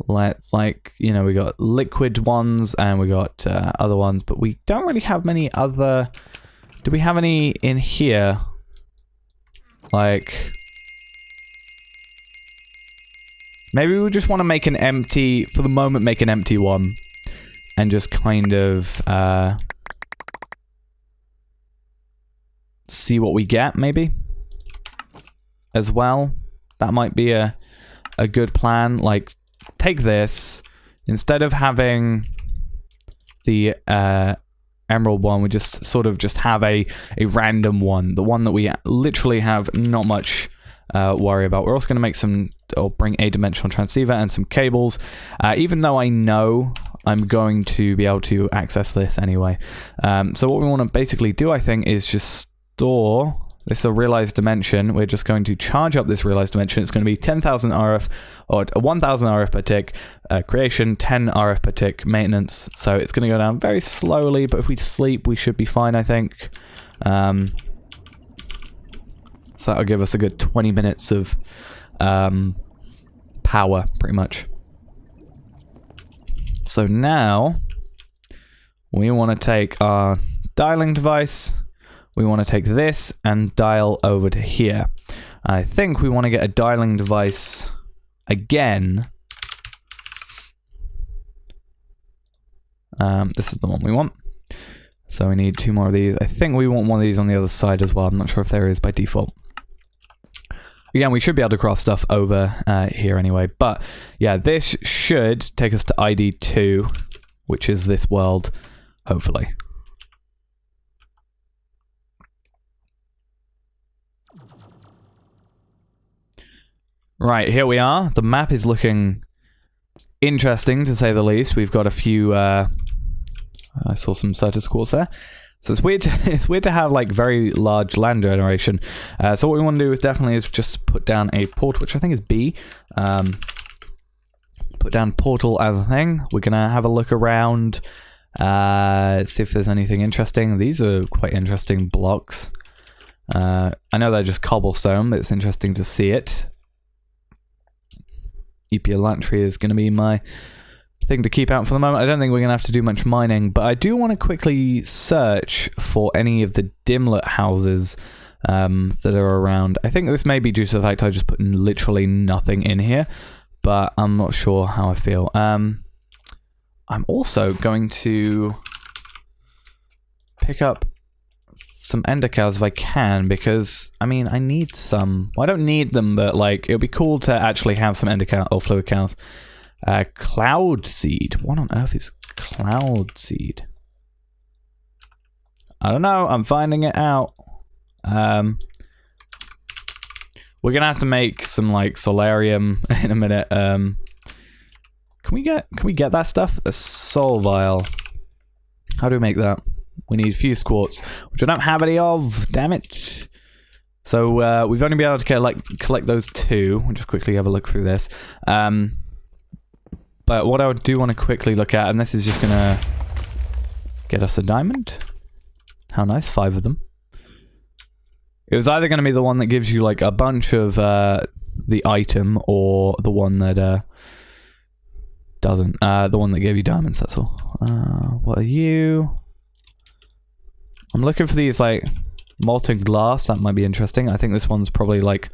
Let's, like, you know, we got liquid ones and we got other ones, but we don't really have many other. Do we have any in here? Like, Maybe we just want to make an empty, for the moment, make an empty one. And just kind of, see what we get, maybe? As well. That might be a good plan. Like, take this. Instead of having the, emerald one, we just sort of just have a random one. The one that we literally have not much worry about. We're also going to make some, or bring a dimensional transceiver and some cables. Even though I know I'm going to be able to access this anyway. So what we want to basically do, I think, is just store... This is a realized dimension. We're just going to charge up this realized dimension. It's going to be 10,000 RF, or 1,000 RF per tick, creation, 10 RF per tick, maintenance. So it's going to go down very slowly, but if we sleep, we should be fine, I think. So that'll give us a good 20 minutes of power, pretty much. So now, we want to take our dialing device. We want to take this and dial over to here. I think we want to get a dialing device again. This is the one we want. So we need 2 more of these. I think we want one of these on the other side as well. I'm not sure if there is by default. Again, we should be able to craft stuff over here anyway. But yeah, this should take us to ID 2, which is this world, hopefully. Right, here we are. The map is looking interesting, to say the least. We've got a few... I saw some Certus cores there. So it's weird to have, like, very large land generation. So what we want to do is definitely just put down a portal, which I think is B. Put down portal as a thing. We're going to have a look around, see if there's anything interesting. These are quite interesting blocks. I know they're just cobblestone, but it's interesting to see it. Epilantry is going to be my thing to keep out for the moment. I don't think we're going to have to do much mining, but I do want to quickly search for any of the dimlet houses that are around. I think this may be due to the fact I just put literally nothing in here, but I'm not sure how I feel. I'm also going to pick up some ender cows if I can, because I mean I need some. Well, I don't need them, but like it would be cool to actually have some ender cow or fluid cows. Cloud seed. What on earth is cloud seed? I don't know. I'm finding it out. We're gonna have to make some like solarium in a minute. Can we get that stuff? A soul vial. How do we make that? We need fused quartz, which I don't have any of. Damn it. So we've only been able to collect those 2. We'll just quickly have a look through this. But what I do want to quickly look at, and this is just gonna get us a diamond. How nice, 5 of them. It was either going to be the one that gives you like a bunch of the item, or the one that doesn't. The one that gave you diamonds, that's all. What are you? I'm looking for these like molten glass. That might be interesting. I think this one's probably like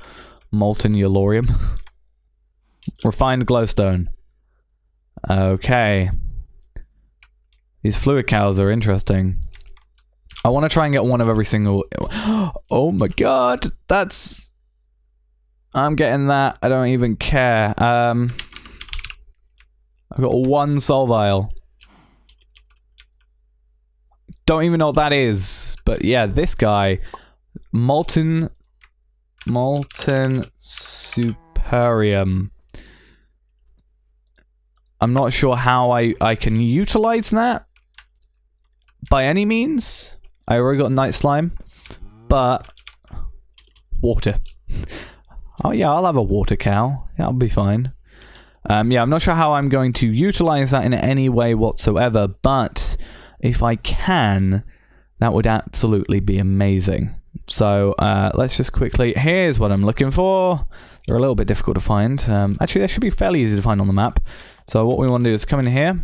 molten yellorium. Refined glowstone. Okay. These fluid cows are interesting. I want to try and get one of every single... Oh my god! That's... I'm getting that. I don't even care. I've got 1 soul vial. Don't even know what that is. But yeah, this guy... Molten Superium. I'm not sure how I can utilize that. By any means. I already got night slime. But... Water. Oh yeah, I'll have a water cow. Yeah, I'll be fine. Yeah, I'm not sure how I'm going to utilize that in any way whatsoever, but if I can, that would absolutely be amazing. So, let's just quickly... Here's what I'm looking for. They're a little bit difficult to find. Actually, they should be fairly easy to find on the map. So what we want to do is come in here.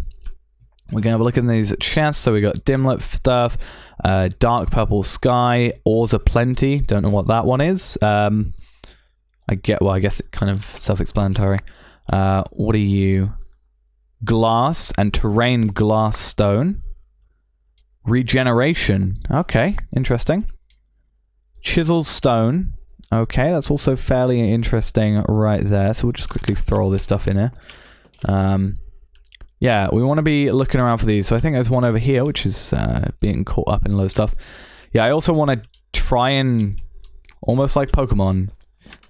We're going to have a look at these chests. So we got dimlet stuff, dark purple sky, ores aplenty. Don't know what that one is. I guess it kind of self-explanatory. What are you? Glass and terrain glass stone. Regeneration. Okay, interesting. Chisel stone. Okay, that's also fairly interesting right there. So we'll just quickly throw all this stuff in here. Yeah, we want to be looking around for these. So I think there's one over here, which is being caught up in a load of stuff. Yeah, I also want to try and, almost like Pokemon,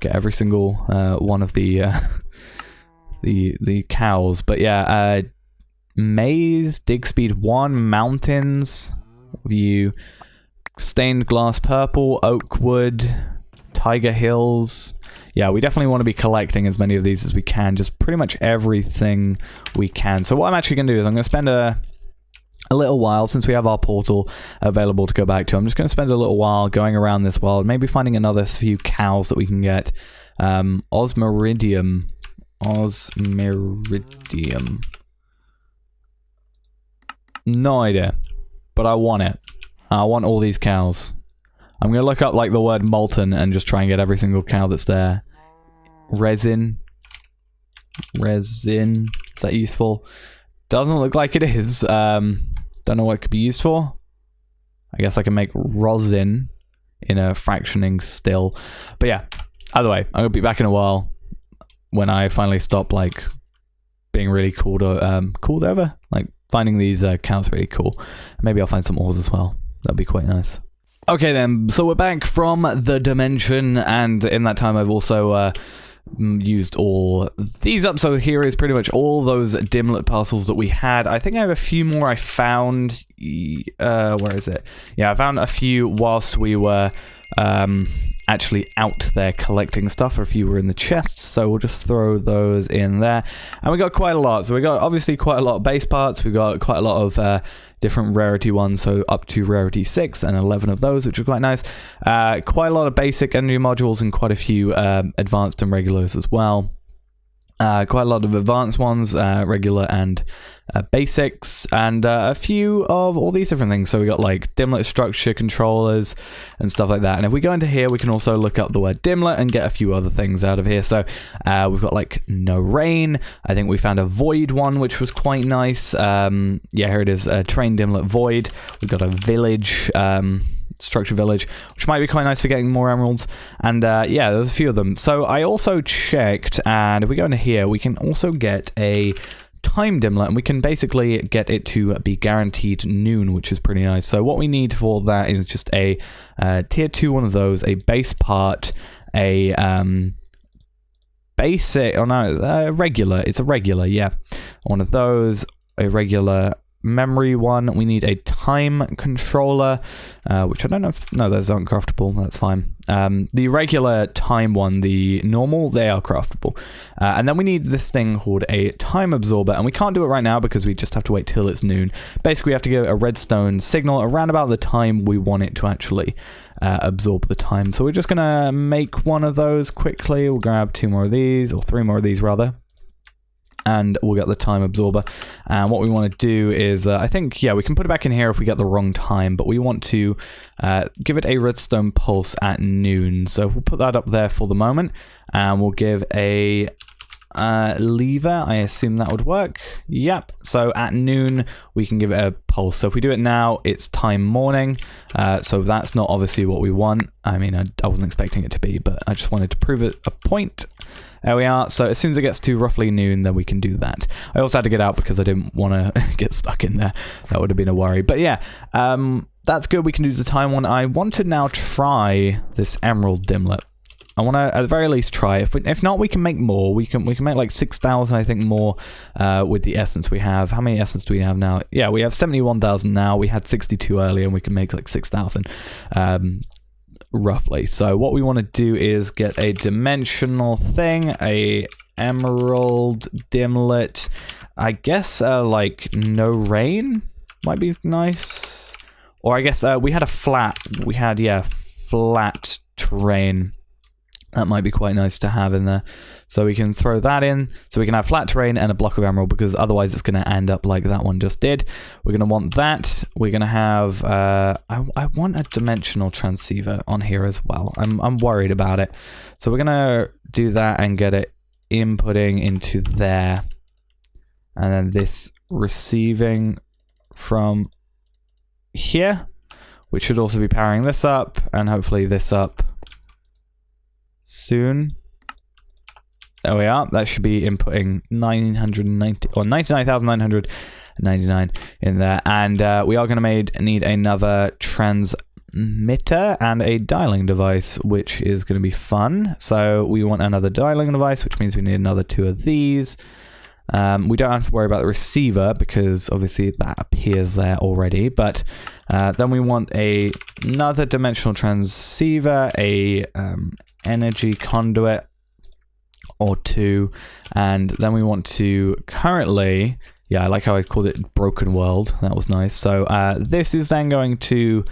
get every single one of the the cows. But yeah, maze, dig speed 1, mountains, view, stained glass purple, oak wood, tiger hills. Yeah, we definitely want to be collecting as many of these as we can, just pretty much everything we can. So what I'm actually going to do is I'm going to spend a little while, since we have our portal available to go back to, I'm just going to spend a little while going around this world, maybe finding another few cows that we can get. Osmiridium. Osmiridium. No idea, but I want it. I want all these cows. I'm going to look up like the word molten and just try and get every single cow that's there. Resin. Resin. Is that useful? Doesn't look like it is. Don't know what it could be used for. I guess I can make rosin in a fractioning still. But yeah, either way, I'm going to be back in a while when I finally stop like being really cooled over. Like finding these cows really cool. Maybe I'll find some ores as well. That'd be quite nice. Okay then, so we're back from the dimension, and in that time I've also used all these up. So here is pretty much all those dimlet parcels that we had. I think I have a few more I found. Where is it? Yeah, I found a few whilst we were actually out there collecting stuff. A few were in the chests, so we'll just throw those in there. And we got quite a lot. So we got obviously quite a lot of base parts. We got quite a lot of different rarity ones, so up to rarity 6 and 11 of those, which are quite nice. Quite a lot of basic energy modules and quite a few advanced and regulars as well. Quite a lot of advanced ones, regular and basics, and a few of all these different things. So we got like dimlet structure controllers and stuff like that. And if we go into here, we can also look up the word dimlet and get a few other things out of here. So we've got like no rain. I think we found a void one, which was quite nice. Yeah, here it is, train dimlet void. We've got a village, structure village, which might be quite nice for getting more emeralds. And yeah, there's a few of them. So I also checked, and if we go into here, we can also get a time dimlet, and we can basically get it to be guaranteed noon, which is pretty nice. So what we need for that is just a tier 2 one of those, a base part, a basic, oh no, regular, it's a regular, yeah, one of those, a regular memory one. We need a time controller, which I don't know if, no, those aren't craftable, that's fine. The regular time one, the normal, they are craftable. And then we need this thing called a time absorber, and we can't do it right now because we just have to wait till it's noon. Basically, we have to give a redstone signal around about the time we want it to actually absorb the time. So we're just gonna make one of those quickly. We'll grab 2 more of these, or 3 more of these rather, and we'll get the time absorber. And what we want to do is, I think, yeah, we can put it back in here if we get the wrong time, but we want to give it a redstone pulse at noon. So we'll put that up there for the moment, and we'll give a lever. I assume that would work. Yep. So at noon, we can give it a pulse. So if we do it now, it's time morning. So that's not obviously what we want. I mean, I wasn't expecting it to be, but I just wanted to prove it a point. There we are. So as soon as it gets to roughly noon, then we can do that. I also had to get out because I didn't want to get stuck in there. That would have been a worry. But yeah, that's good. We can do the time one. I want to now try this emerald dimlet. I want to at the very least try. If not, we can make more. We can make like 6,000, I think, more with the essence we have. How many essence do we have now? Yeah, we have 71,000 now. We had 62 earlier, and we can make like 6,000. Roughly. So what we want to do is get a dimensional thing, a emerald dimlet. I guess like no rain might be nice. Or I guess we had flat terrain. That might be quite nice to have in there. So we can throw that in. So we can have flat terrain and a block of emerald, because otherwise it's going to end up like that one just did. We're going to want that. We're going to have... I want a dimensional transceiver on here as well. I'm worried about it. So we're going to do that and get it inputting into there. And then this receiving from here, which should also be powering this up, and hopefully this up soon. There we are. That should be inputting 990 or 99,999 in there. And we are going to need another transmitter and a dialing device, which is going to be fun. So we want another dialing device, which means we need another 2 of these. We don't have to worry about the receiver because obviously that appears there already. But then we want another dimensional transceiver, a energy conduit or 2, and then we want to currently, yeah, I like how I called it Broken World. That was nice. So this is then going to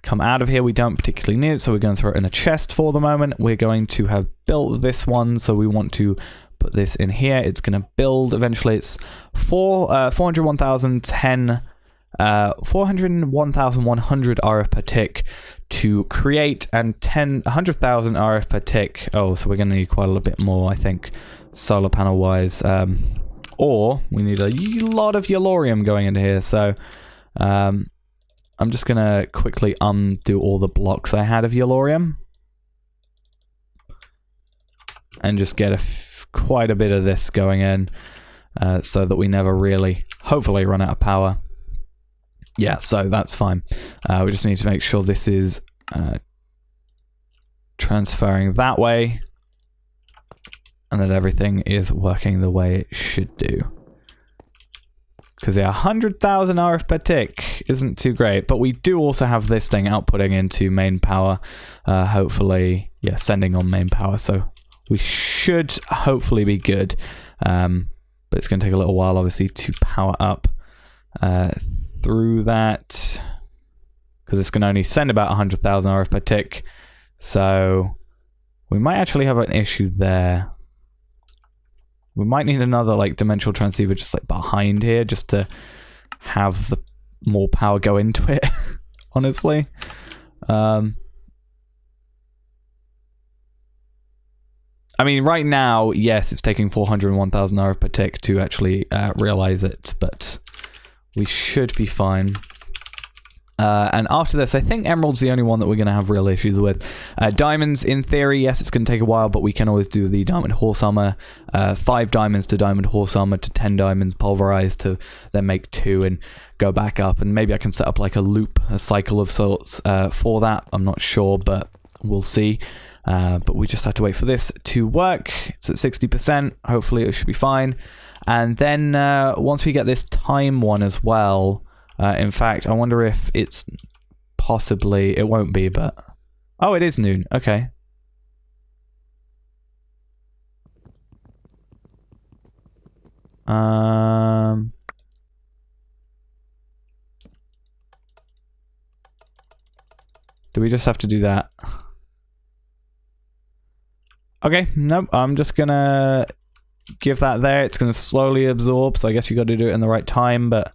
come out of here. We don't particularly need it, so we're going to throw it in a chest for the moment. We're going to have built this one, so we want to put this in here. It's going to build eventually. It's 401,100 RF per tick to create, and 100,000 RF per tick. Oh, so we're going to need quite a little bit more, I think, solar panel wise. Or we need a lot of Yellorium going into here. So I'm just going to quickly undo all the blocks I had of Yellorium and just get quite a bit of this going in, so that we never really, hopefully, run out of power. Yeah, so that's fine. We just need to make sure this is transferring that way, and that everything is working the way it should do. Because yeah, 100,000 RF per tick isn't too great, but we do also have this thing outputting into main power, hopefully, yeah, sending on main power, so we should hopefully be good. But it's going to take a little while, obviously, to power up through that, because it's going to only send about 100,000 RF per tick, so we might actually have an issue there. We might need another like dimensional transceiver just like behind here, just to have the more power go into it. Honestly, I mean, right now, yes, it's taking 401,000 RF per tick to actually realize it, but we should be fine. And after this, I think Emerald's the only one that we're going to have real issues with. Diamonds, in theory, yes, it's going to take a while, but we can always do the Diamond Horse Armor. 5 diamonds to Diamond Horse Armor to 10 diamonds pulverized to then make 2 and go back up. And maybe I can set up like a loop, a cycle of sorts for that. I'm not sure, but we'll see. But we just have to wait for this to work. It's at 60%. Hopefully it should be fine. And then once we get this time one as well, in fact, I wonder if it's possibly, it won't be, but, oh, it is noon. Okay. Do we just have to do that? Okay, nope, I'm just gonna give that there. It's gonna slowly absorb, so I guess you got to do it in the right time, but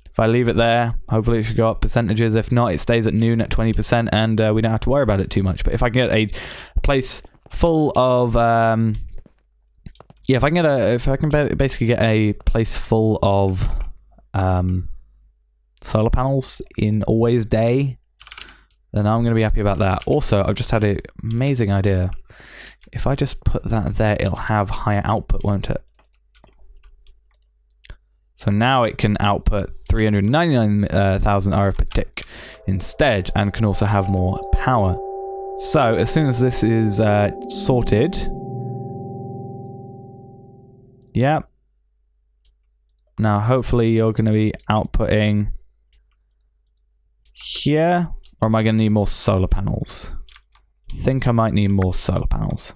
if I leave it there, hopefully it should go up percentages. If not, it stays at noon at 20%, and we don't have to worry about it too much. But if I can get a place full of, yeah, if I can basically get a place full of solar panels in always day, then I'm gonna be happy about that. Also, I've just had an amazing idea. If I just put that there, it'll have higher output, won't it? So now it can output 399,000 RF per tick instead, and can also have more power. So as soon as this is sorted, yeah. Now hopefully you're going to be outputting here, or am I going to need more solar panels? I think I might need more solar panels.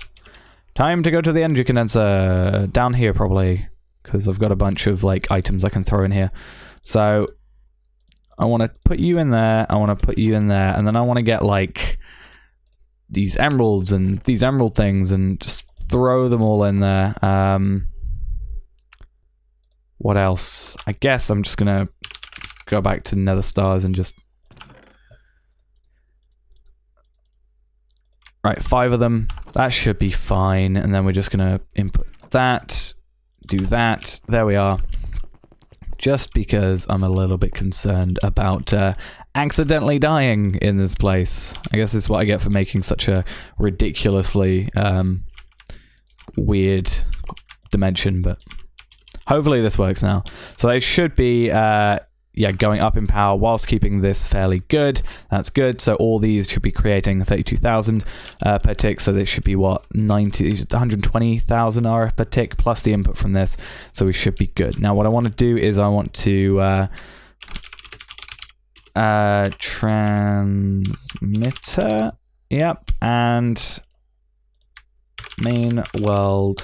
Time to go to the energy condenser, down here probably, because I've got a bunch of like items I can throw in here. So I want to put you in there, I want to put you in there, and then I want to get like these emeralds and these emerald things and just throw them all in there. What else? I guess I'm just gonna go back to Nether Stars and just Right, 5 of them. That should be fine. And then we're just going to input that, do that. There we are. Just because I'm a little bit concerned about accidentally dying in this place. I guess this is what I get for making such a ridiculously weird dimension, but hopefully this works now. So they should be going up in power whilst keeping this fairly good. That's good. So all these should be creating 32,000 per tick. So this should be what, 120,000 RF per tick plus the input from this. So we should be good. Now what I want to do is I want to transmitter. Yep, and main world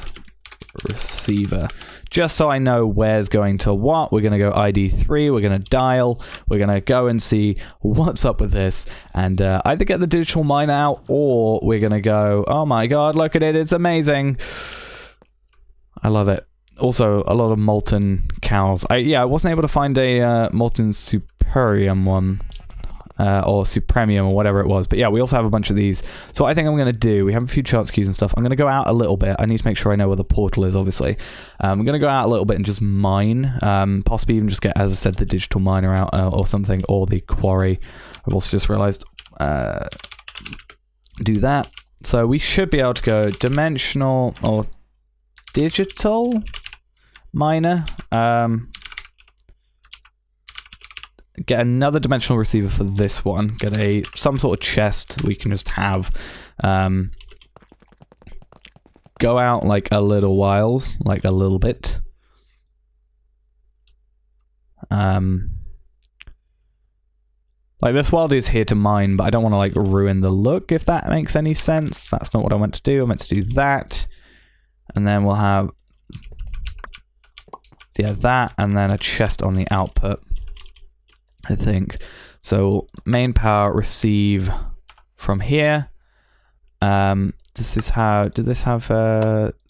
receiver, just so I know where's going to what. We're going to go ID3, we're going to dial, we're going to go and see what's up with this, and either get the digital miner out, or we're going to go, oh my god, look at it, it's amazing. I love it. Also, a lot of molten cows. I wasn't able to find a molten superium one. Or Supremium or whatever it was. But yeah, we also have a bunch of these. So what I think I'm going to do, we have a few chance queues and stuff. I'm going to go out a little bit. I need to make sure I know where the portal is, obviously. I'm going to go out a little bit and just mine. Possibly even just get, as I said, the digital miner out or something, or the quarry. I've also just realized do that. So we should be able to go dimensional or digital miner. Get another dimensional receiver for this one. Get some sort of chest we can just have. Go out like a little whiles, like a little bit. Like this world is here to mine, but I don't want to like ruin the look, if that makes any sense. That's not what I meant to do. I meant to do that. And then we'll have that, and then a chest on the output, I think. So main power receive from here. Did this have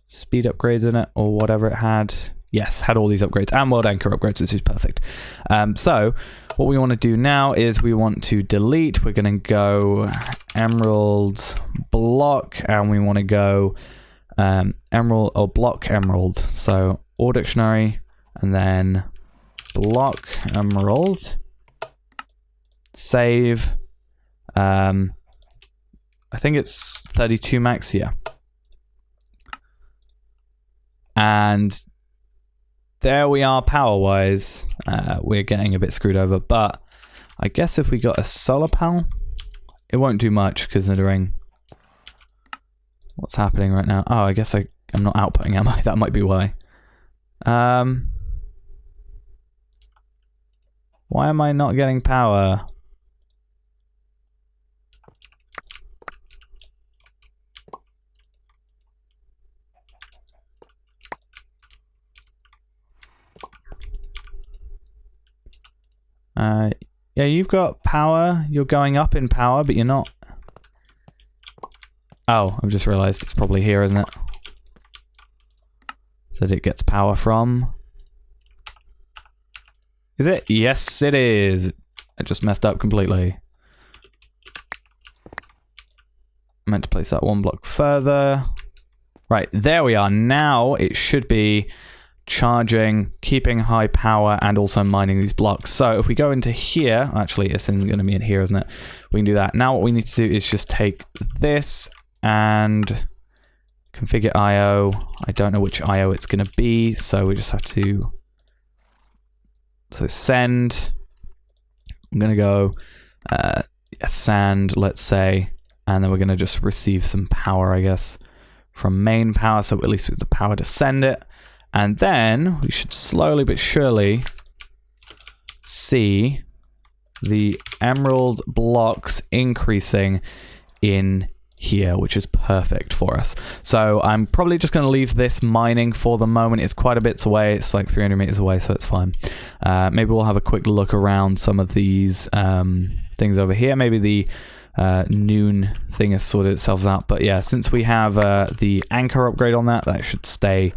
speed upgrades in it or whatever it had? Yes, had all these upgrades and world anchor upgrades, which is perfect. So what we want to do now is we want to delete. We're going to go emerald block, and we want to go emerald or block emerald. So all dictionary and then block emerald. Save. I think it's 32 max, yeah. And there we are power-wise. We're getting a bit screwed over, but I guess if we got a solar panel, it won't do much considering what's happening right now. Oh, I guess I'm not outputting, am I? That might be why. Why am I not getting power? Yeah, you've got power. You're going up in power, but you're not. Oh, I've just realized it's probably here, isn't it? That it gets power from. Is it? Yes, it is. I just messed up completely. I meant to place that one block further. Right, there we are. Now it should be charging, keeping high power, and also mining these blocks. So if we go into here, actually it's going to be in here, isn't it? We can do that. Now what we need to do is just take this and configure IO. I don't know which IO it's going to be, so we just have to send. I'm going to go sand, let's say, and then we're going to just receive some power, I guess, from main power, so at least with the power to send it. And then we should slowly but surely see the emerald blocks increasing in here, which is perfect for us. So I'm probably just going to leave this mining for the moment. It's quite a bit away. It's like 300 meters away, so it's fine. Maybe we'll have a quick look around some of these things over here. Maybe the noon thing has sorted itself out. But yeah, since we have the anchor upgrade on that, that should stay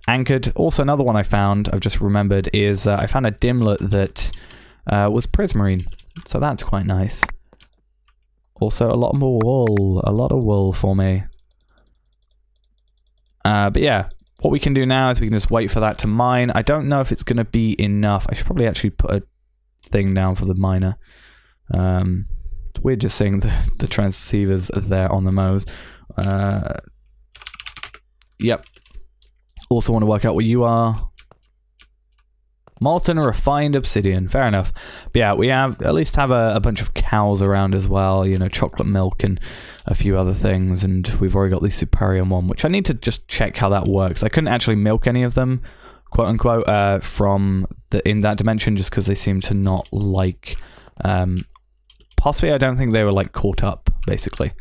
anchored. Also, another one I found, I've just remembered, is I found a dimlet that was prismarine. So that's quite nice. Also, a lot more wool. A lot of wool for me. But yeah, what we can do now is we can just wait for that to mine. I don't know if it's going to be enough. I should probably actually put a thing down for the miner. It's weird just seeing the transceivers there on the mows. Yep. Also want to work out what you are. Molten refined obsidian. Fair enough. But yeah, we at least have a bunch of cows around as well. You know, chocolate milk and a few other things. And we've already got the Superium one, which I need to just check how that works. I couldn't actually milk any of them, quote unquote, from in that dimension just because they seem to not like... possibly I don't think they were like caught up, basically.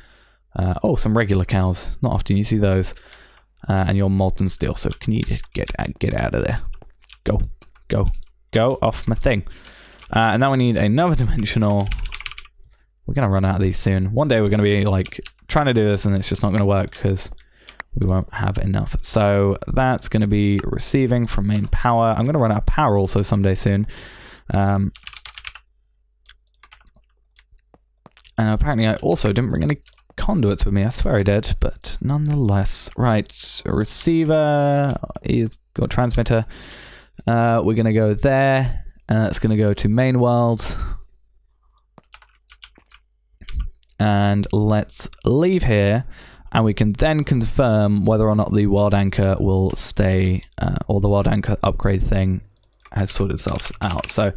Oh, some regular cows. Not often you see those. And you're molten steel, so can you get out of there? Go off my thing. And now we need another dimensional. We're gonna run out of these soon. One day we're gonna be like trying to do this and it's just not gonna work because we won't have enough. So that's gonna be receiving from main power. I'm gonna run out of power also someday soon. And apparently I also didn't bring any conduits with me. I swear I did, but nonetheless. Right, a receiver. He's got a transmitter. We're going to go there. It's going to go to main world. And let's leave here. And we can then confirm whether or not the world anchor will stay, or the world anchor upgrade thing has sorted itself out. So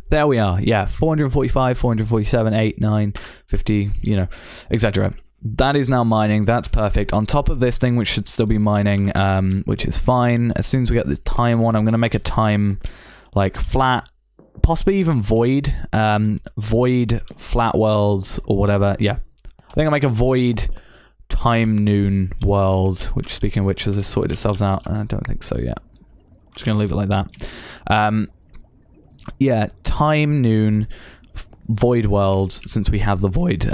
there we are. Yeah, 445, 447, 8, 9, 50, you know, etc. That is now mining. That's perfect. On top of this thing, which should still be mining, which is fine. As soon as we get the time one, I'm going to make a time like flat, possibly even void, void flat worlds or whatever. Yeah, I think I'll make a void time noon world, which speaking of which has sorted itself out. I don't think so yet. Just going to leave it like that. Yeah, time noon void worlds, since we have the void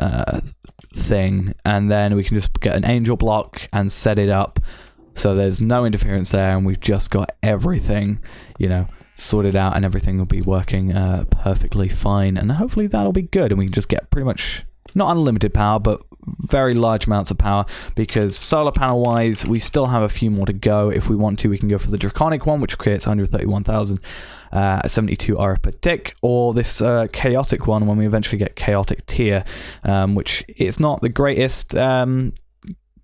thing, and then we can just get an angel block and set it up so there's no interference there, and we've just got everything, you know, sorted out, and everything will be working perfectly fine, and hopefully that'll be good, and we can just get pretty much not unlimited power, but very large amounts of power, because solar panel wise we still have a few more to go. If we want to, we can go for the draconic one, which creates 131,000 72 R per tick, or this chaotic one when we eventually get chaotic tier, which is not the greatest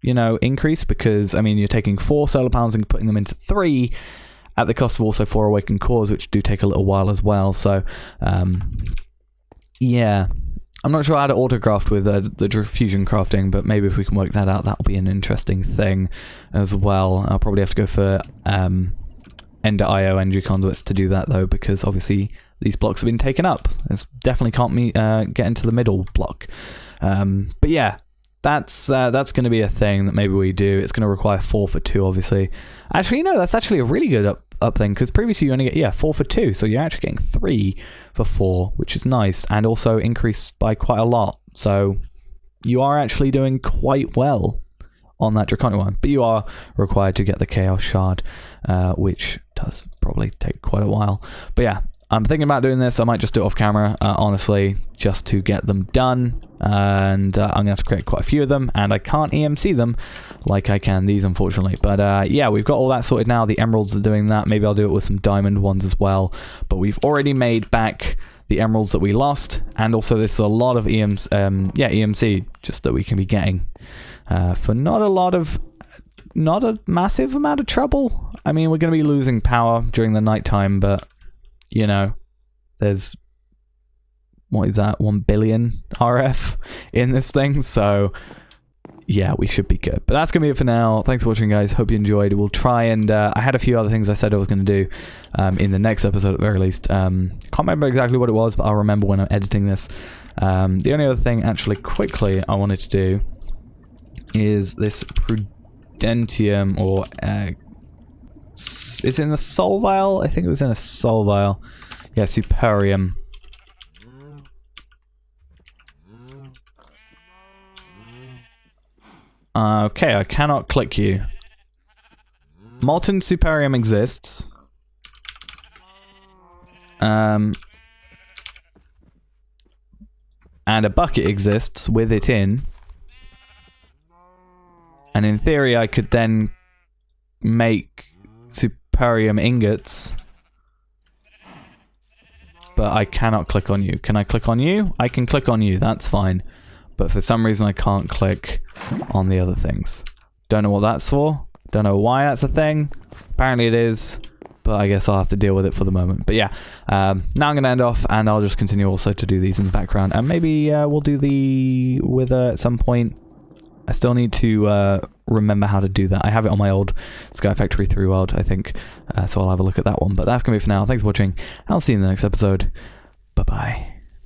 you know, increase, because I mean you're taking 4 solar panels and putting them into 3 at the cost of also 4 awakened cores, which do take a little while as well. So yeah, I'm not sure how to autocraft with the fusion crafting, but maybe if we can work that out, that'll be an interesting thing as well. I'll probably have to go for Ender IO energy conduits to do that though, because obviously these blocks have been taken up. This definitely can't get into the middle block. But yeah, that's going to be a thing that maybe we do. It's going to require 4 for 2, obviously. Actually, no, that's actually a really good up thing, because previously you only get 4 for 2, so you're actually getting 3 for 4, which is nice, and also increased by quite a lot. So you are actually doing quite well on that draconic one, but you are required to get the chaos shard, which does probably take quite a while. But yeah, I'm thinking about doing this. I might just do it off camera, honestly, just to get them done. And I'm going to have to create quite a few of them, and I can't EMC them like I can these, unfortunately. But yeah, we've got all that sorted now. The emeralds are doing that. Maybe I'll do it with some diamond ones as well. But we've already made back the emeralds that we lost, and also there's a lot of EMC just that we can be getting for not a massive amount of trouble. I mean, we're going to be losing power during the nighttime, but you know, there's, what is that, 1 billion RF in this thing, so yeah, we should be good. But that's gonna be it for now. Thanks for watching, guys. Hope you enjoyed. We'll try and I had a few other things I said I was going to do in the next episode at the very least. Can't remember exactly what it was, but I'll remember when I'm editing this. The only other thing actually quickly I wanted to do is this Prudentium, or is it in the soul vial? I think it was in a soul vial. Yeah, Superium. Okay, I cannot click you. Molten Superium exists. and a bucket exists with it in. And in theory, I could then make superium ingots. But I cannot click on you. Can I click on you? I can click on you, that's fine. But for some reason I can't click on the other things. Don't know what that's for. Don't know why that's a thing. Apparently it is. But I guess I'll have to deal with it for the moment. But yeah, now I'm going to end off and I'll just continue also to do these in the background. And maybe we'll do the wither at some point. I still need to remember how to do that. I have it on my old Sky Factory 3 world, I think. So I'll have a look at that one. But that's going to be it for now. Thanks for watching. I'll see you in the next episode. Bye-bye.